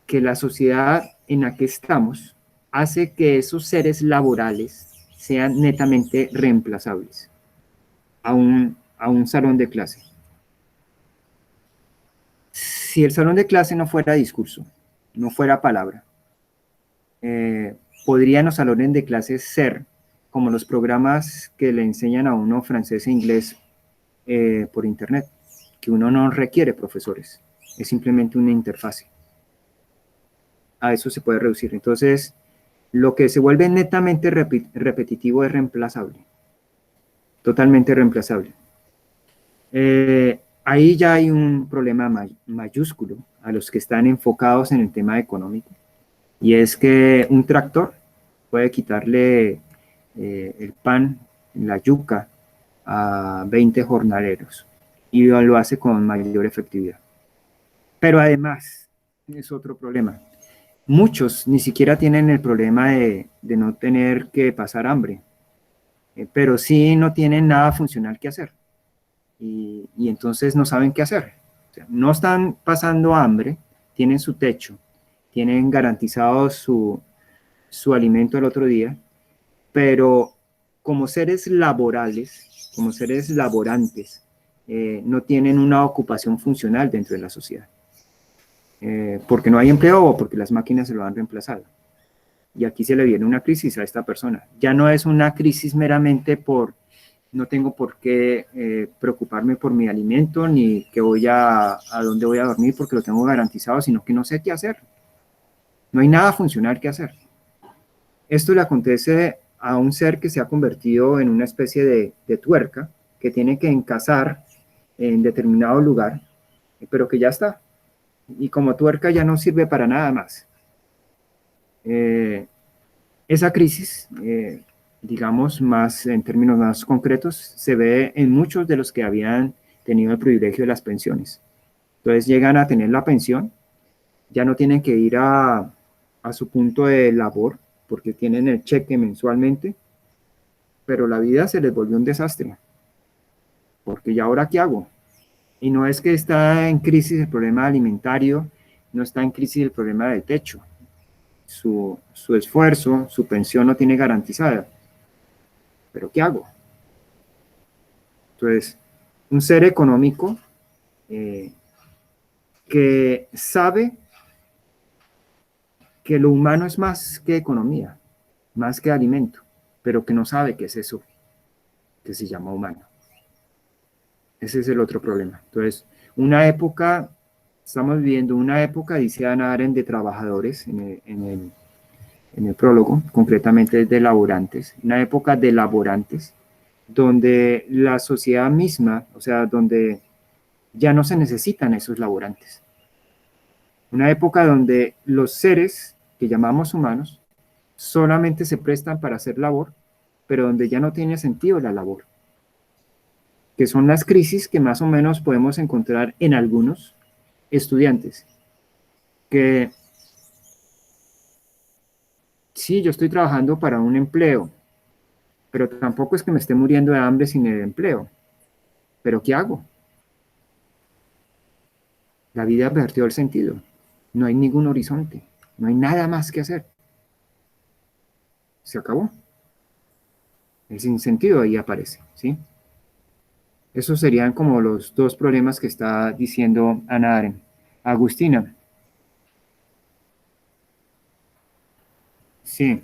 que la sociedad en la que estamos hace que esos seres laborales sean netamente reemplazables a un salón de clase. Si el salón de clase no fuera discurso, no fuera palabra, podrían los salones de clase ser como los programas que le enseñan a uno francés e inglés por internet, que uno no requiere profesores, es simplemente una interfase. A eso se puede reducir. Entonces, lo que se vuelve netamente repetitivo es reemplazable, totalmente reemplazable. Ahí ya hay un problema mayúsculo a los que están enfocados en el tema económico, y es que un tractor puede quitarle el pan, la yuca a 20 jornaleros y lo hace con mayor efectividad. Pero además, es otro problema. Muchos ni siquiera tienen el problema de no tener que pasar hambre, pero sí no tienen nada funcional que hacer y entonces no saben qué hacer. O sea, no están pasando hambre, tienen su techo, tienen garantizado su alimento el otro día, pero como seres laborales, como seres laborantes, no tienen una ocupación funcional dentro de la sociedad. Porque no hay empleo o porque las máquinas se lo han reemplazado. Y aquí se le viene una crisis a esta persona. Ya no es una crisis meramente por no tengo por qué preocuparme por mi alimento ni que a dónde voy a dormir porque lo tengo garantizado, sino que no sé qué hacer. No hay nada funcional que hacer. Esto le acontece a un ser que se ha convertido en una especie de tuerca que tiene que encasar en determinado lugar, pero que ya está. Y como tuerca ya no sirve para nada más. Esa crisis, digamos, más en términos más concretos, se ve en muchos de los que habían tenido el privilegio de las pensiones. Entonces llegan a tener la pensión, ya no tienen que ir a su punto de labor, porque tienen el cheque mensualmente, pero la vida se les volvió un desastre, porque ¿y ahora qué hago? Y no es que está en crisis el problema alimentario, no está en crisis el problema del techo. Su esfuerzo, su pensión no tiene garantizada. ¿Pero qué hago? Entonces, un ser económico eh, que sabe que lo humano es más que economía, más que alimento, pero que no sabe qué es eso que se llama humano. Ese es el otro problema. Entonces, estamos viviendo una época, dice Hannah Arendt, de trabajadores en el prólogo, concretamente de laborantes, una época de laborantes, donde la sociedad misma, o sea, donde ya no se necesitan esos laborantes. Una época donde los seres que llamamos humanos solamente se prestan para hacer labor, pero donde ya no tiene sentido la labor, que son las crisis que más o menos podemos encontrar en algunos estudiantes, que sí, yo estoy trabajando para un empleo, pero tampoco es que me esté muriendo de hambre sin el empleo. ¿Pero qué hago? La vida perdió el sentido. No hay ningún horizonte. No hay nada más que hacer. Se acabó. El sinsentido ahí aparece, ¿sí? Esos serían como los dos problemas que está diciendo Hannah Arendt. Agustina. Sí.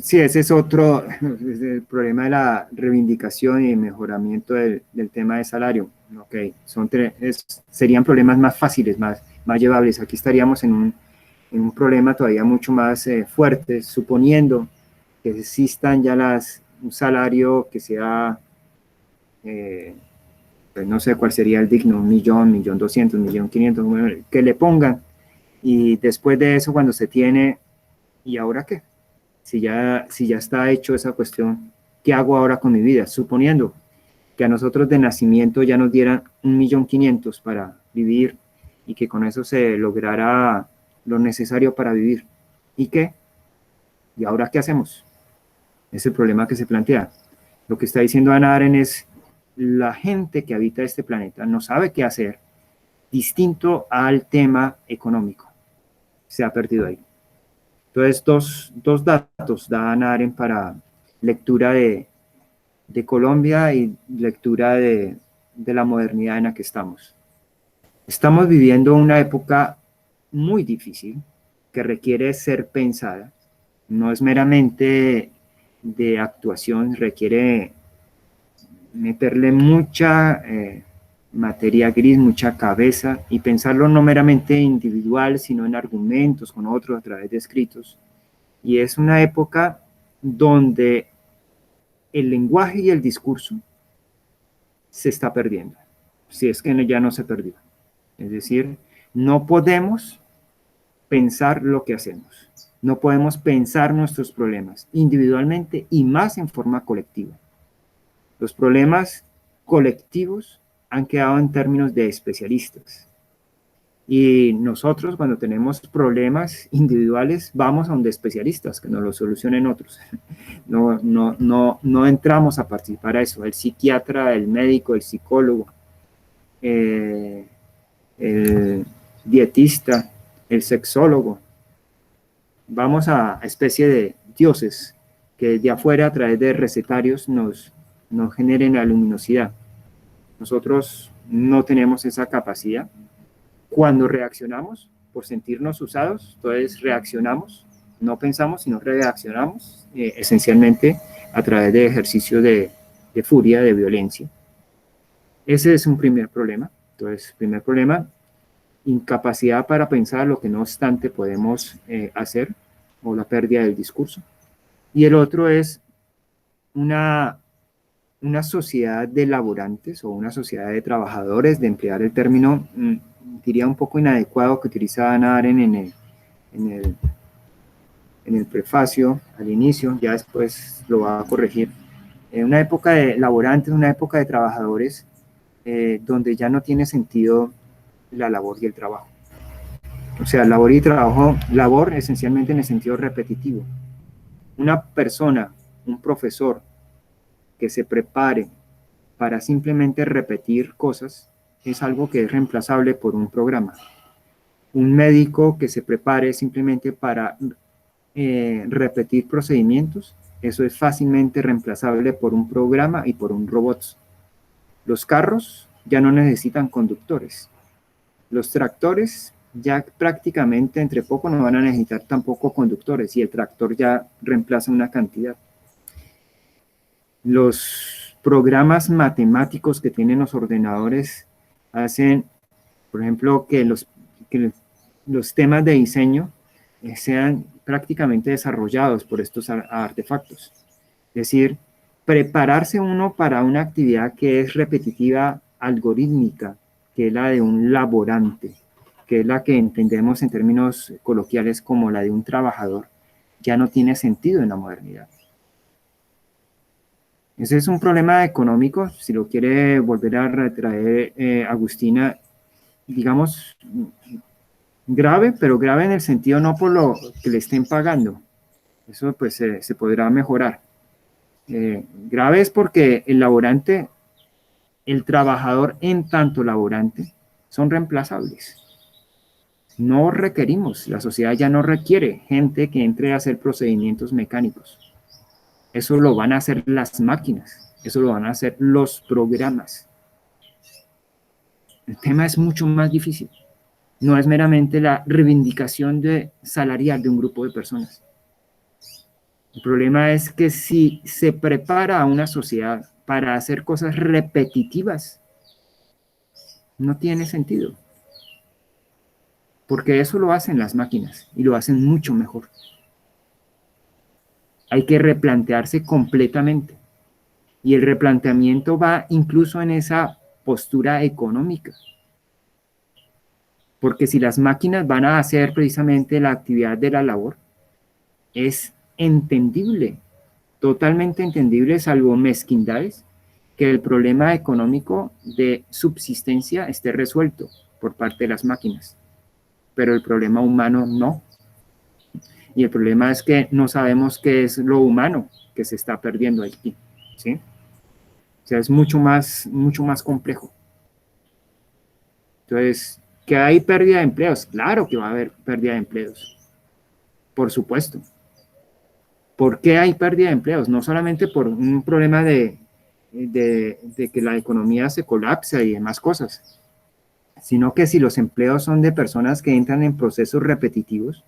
Sí, ese es otro, es el problema de la reivindicación y mejoramiento del tema de salario. Ok, serían problemas más fáciles, más llevables. Aquí estaríamos en un problema todavía mucho más fuerte, suponiendo que existan ya un salario que sea, pues no sé cuál sería el digno, 1.000.000, 1.200.000, 1.500.000, bueno, que le pongan. Y después de eso, cuando se tiene, ¿y ahora qué? Si ya está hecho esa cuestión, ¿qué hago ahora con mi vida? Suponiendo que a nosotros de nacimiento ya nos dieran 1.500.000 para vivir y que con eso se lograra lo necesario para vivir. ¿Y qué? ¿Y ahora qué hacemos? Es el problema que se plantea. Lo que está diciendo Hannah Arendt es la gente que habita este planeta no sabe qué hacer distinto al tema económico. Se ha perdido ahí. Entonces, dos datos da Hannah Arendt para lectura de Colombia y lectura de la modernidad en la que estamos. Estamos viviendo una época muy difícil que requiere ser pensada. No es meramente de actuación, requiere meterle mucha materia gris, mucha cabeza y pensarlo no meramente individual, sino en argumentos con otros a través de escritos. Y es una época donde el lenguaje y el discurso se está perdiendo, si es que ya no se perdió. Es decir, no podemos pensar lo que hacemos, no podemos pensar nuestros problemas individualmente y más en forma colectiva. Los problemas colectivos han quedado en términos de especialistas. Y nosotros, cuando tenemos problemas individuales, vamos a donde especialistas, que nos lo solucionen otros. No entramos a participar a eso. El psiquiatra, el médico, el psicólogo, el dietista, el sexólogo. Vamos a especie de dioses que de afuera, a través de recetarios, nos generen la luminosidad. Nosotros no tenemos esa capacidad. Cuando reaccionamos, por sentirnos usados, entonces reaccionamos, no pensamos, sino reaccionamos, esencialmente a través de ejercicios de furia, de violencia. Ese es un primer problema. Entonces, primer problema, incapacidad para pensar lo que no obstante podemos hacer, o la pérdida del discurso. Y el otro es una sociedad de laborantes o una sociedad de trabajadores, de emplear el término, diría un poco inadecuado que utilizaba Hannah Arendt en el prefacio, al inicio, ya después lo va a corregir. Una época de laborantes, una época de trabajadores, donde ya no tiene sentido la labor y el trabajo. O sea, labor y trabajo, labor esencialmente en el sentido repetitivo. Una persona, un profesor, que se prepare para simplemente repetir cosas, es algo que es reemplazable por un programa. Un médico que se prepare simplemente para repetir procedimientos, eso es fácilmente reemplazable por un programa y por un robot. Los carros ya no necesitan conductores. Los tractores ya prácticamente entre poco no van a necesitar tampoco conductores, y el tractor ya reemplaza una cantidad. Los programas matemáticos que tienen los ordenadores hacen, por ejemplo, que los temas de diseño sean prácticamente desarrollados por estos artefactos. Es decir, prepararse uno para una actividad que es repetitiva, algorítmica, que es la de un laborante, que es la que entendemos en términos coloquiales como la de un trabajador, ya no tiene sentido en la modernidad. Ese es un problema económico, si lo quiere volver a retraer Agustina, digamos, grave, pero grave en el sentido no por lo que le estén pagando. Eso pues se podrá mejorar. Grave es porque el laborante, el trabajador en tanto laborante, son reemplazables. No requerimos, la sociedad ya no requiere gente que entre a hacer procedimientos mecánicos. Eso lo van a hacer las máquinas, eso lo van a hacer los programas. El tema es mucho más difícil. No es meramente la reivindicación salarial de un grupo de personas. El problema es que si se prepara a una sociedad para hacer cosas repetitivas, no tiene sentido. Porque eso lo hacen las máquinas y lo hacen mucho mejor. Hay que replantearse completamente. Y el replanteamiento va incluso en esa postura económica. Porque si las máquinas van a hacer precisamente la actividad de la labor, es entendible, totalmente entendible, salvo mezquindades, que el problema económico de subsistencia esté resuelto por parte de las máquinas. Pero el problema humano no. Y el problema es que no sabemos qué es lo humano que se está perdiendo aquí, ¿sí? O sea, es mucho más complejo. Entonces, ¿que hay pérdida de empleos? Claro que va a haber pérdida de empleos. Por supuesto. ¿Por qué hay pérdida de empleos? No solamente por un problema de que la economía se colapsa y demás cosas, sino que si los empleos son de personas que entran en procesos repetitivos,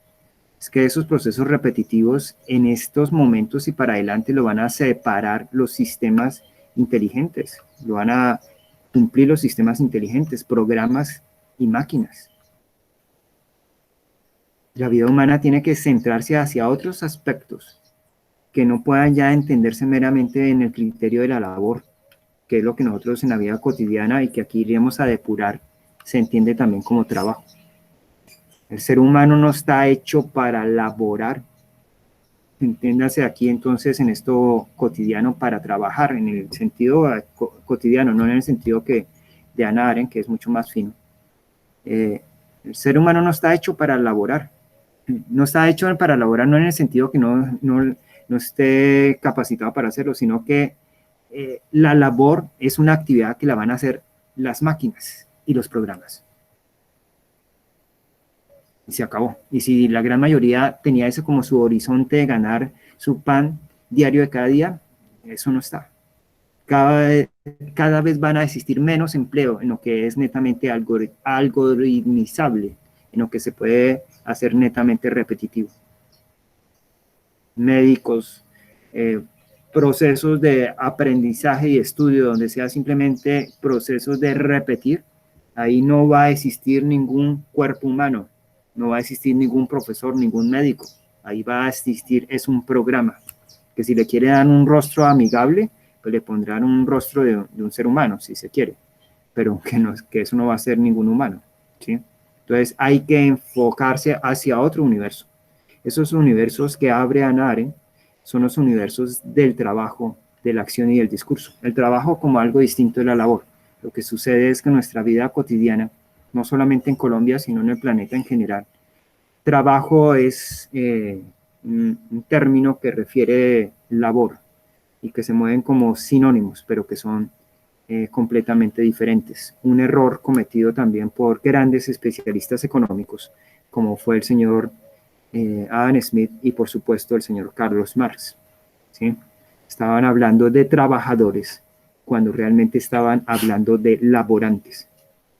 es que esos procesos repetitivos en estos momentos y para adelante lo van a separar los sistemas inteligentes, lo van a cumplir los sistemas inteligentes, programas y máquinas. La vida humana tiene que centrarse hacia otros aspectos que no puedan ya entenderse meramente en el criterio de la labor, que es lo que nosotros en la vida cotidiana y que aquí iremos a depurar, se entiende también como trabajo. El ser humano no está hecho para laborar. entiéndase aquí entonces en esto cotidiano para trabajar, en el sentido cotidiano, no en el sentido que de Hannah Arendt, que es mucho más fino. El ser humano no está hecho para laborar, no está hecho para laborar no en el sentido que no esté capacitado para hacerlo, sino que la labor es una actividad que la van a hacer las máquinas y los programas. Y se acabó. Y si la gran mayoría tenía eso como su horizonte de ganar su pan diario de cada día, eso no está. Cada vez van a existir menos empleo en lo que es netamente algoritmizable, en lo que se puede hacer netamente repetitivo. Médicos, procesos de aprendizaje y estudio donde sea simplemente procesos de repetir, ahí no va a existir ningún cuerpo humano, no va a existir ningún profesor, ningún médico, ahí va a existir, es un programa, que si le quiere dar un rostro amigable, pues le pondrán un rostro de un ser humano, si se quiere, pero que eso no va a ser ningún humano, ¿sí? Entonces hay que enfocarse hacia otro universo. Esos universos que abre Hannah Arendt son los universos del trabajo, de la acción y del discurso. El trabajo como algo distinto de la labor. Lo que sucede es que nuestra vida cotidiana, no solamente en Colombia, sino en el planeta en general, trabajo es un término que refiere labor y que se mueven como sinónimos, pero que son completamente diferentes. Un error cometido también por grandes especialistas económicos, como fue el señor Adam Smith y por supuesto el señor Carlos Marx, ¿sí? Estaban hablando de trabajadores cuando realmente estaban hablando de laborantes.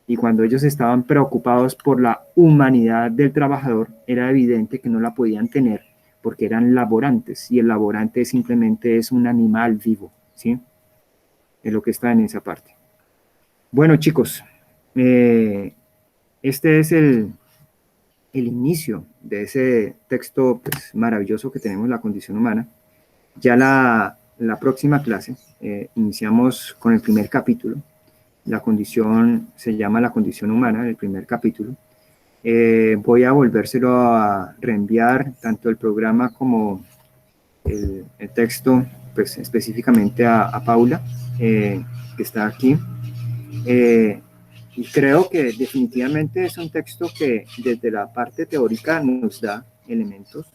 Y cuando ellos estaban preocupados por la humanidad del trabajador, era evidente que no la podían tener porque eran laborantes y el laborante simplemente es un animal vivo, ¿sí? Es lo que está en esa parte. Bueno, chicos, este es el inicio de ese texto pues, maravilloso que tenemos, La condición humana. Ya la próxima clase iniciamos con el primer capítulo. La condición se llama La condición humana, el primer capítulo. Voy a volvérselo a reenviar tanto el programa como el texto, pues específicamente a Paula, que está aquí. Y creo que definitivamente es un texto que desde la parte teórica nos da elementos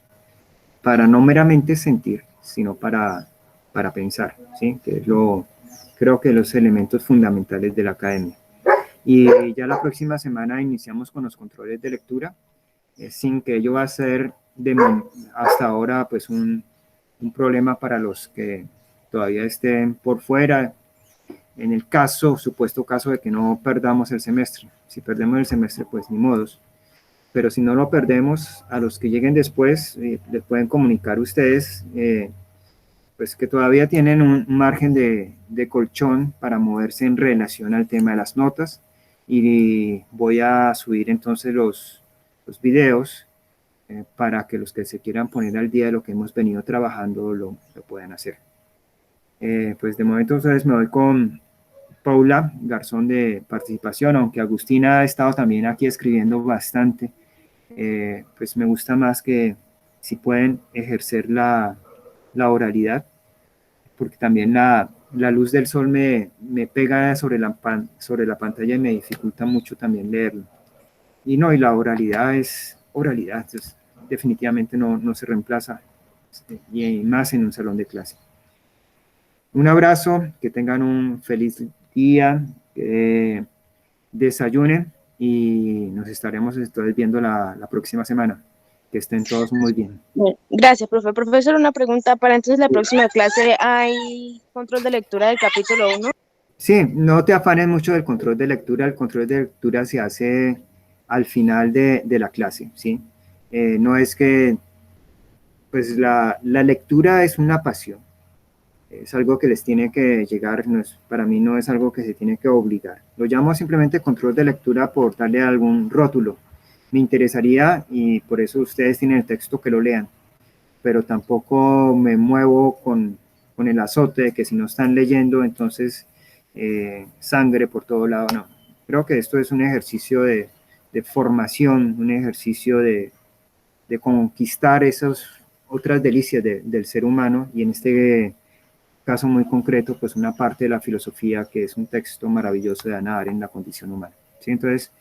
para no meramente sentir, sino para pensar, ¿sí? Que es creo que los elementos fundamentales de la academia. Y ya la próxima semana iniciamos con los controles de lectura, sin que ello va a ser hasta ahora pues un problema para los que todavía estén por fuera, en el supuesto caso de que no perdamos el semestre. Si perdemos el semestre, pues ni modos. Pero si no lo perdemos, a los que lleguen después, les pueden comunicar ustedes pues que todavía tienen un margen de colchón para moverse en relación al tema de las notas. Y voy a subir entonces los videos para que los que se quieran poner al día de lo que hemos venido trabajando lo puedan hacer. Pues de momento entonces me voy con Paula Garzón de participación, aunque Agustina ha estado también aquí escribiendo bastante, pues me gusta más que si pueden ejercer la oralidad, porque también la luz del sol me pega sobre la pantalla y me dificulta mucho también leerlo. Y la oralidad es oralidad, entonces definitivamente no se reemplaza, y más en un salón de clase. Un abrazo, que tengan un feliz día, que desayunen y nos estaremos entonces viendo la próxima semana. Que estén todos muy bien. Gracias, profe. Profesor, una pregunta para entonces la próxima clase. ¿Hay control de lectura del capítulo 1? Sí, no te afanes mucho del control de lectura. El control de lectura se hace al final de la clase, ¿sí? No es que, pues la lectura es una pasión. Es algo que les tiene que llegar, para mí no es algo que se tiene que obligar. Lo llamo simplemente control de lectura por darle algún rótulo. Me interesaría, y por eso ustedes tienen el texto, que lo lean, pero tampoco me muevo con el azote de que si no están leyendo, entonces sangre por todo lado. No, creo que esto es un ejercicio de formación, un ejercicio de conquistar otras delicias del ser humano, y en este caso muy concreto, pues una parte de la filosofía, que es un texto maravilloso de Hannah Arendt, La condición humana. ¿Sí? Entonces,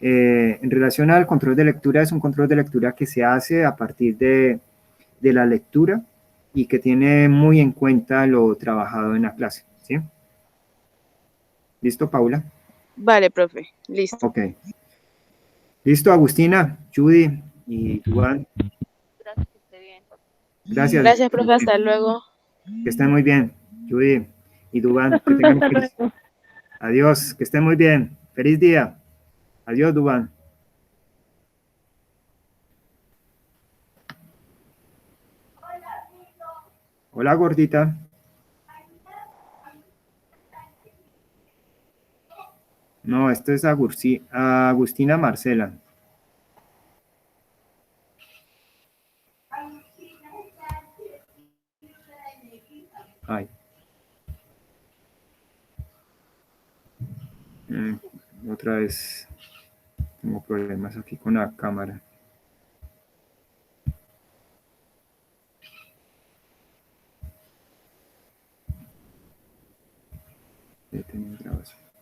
en relación al control de lectura, es un control de lectura que se hace a partir de la lectura y que tiene muy en cuenta lo trabajado en la clase. ¿Sí? ¿Listo, Paula? Vale, profe, listo. Ok. ¿Listo, Agustina, Judy y Juan? Gracias, que esté bien. Gracias. Gracias, profe, hasta luego. Que estén muy bien, Judy y Dubán, que tengan feliz. Adiós, que estén muy bien. Feliz día. Adiós, Dubán. Hola, gordita. No, esto es Agustina Marcela. Ay. Otra vez tengo problemas aquí con la cámara.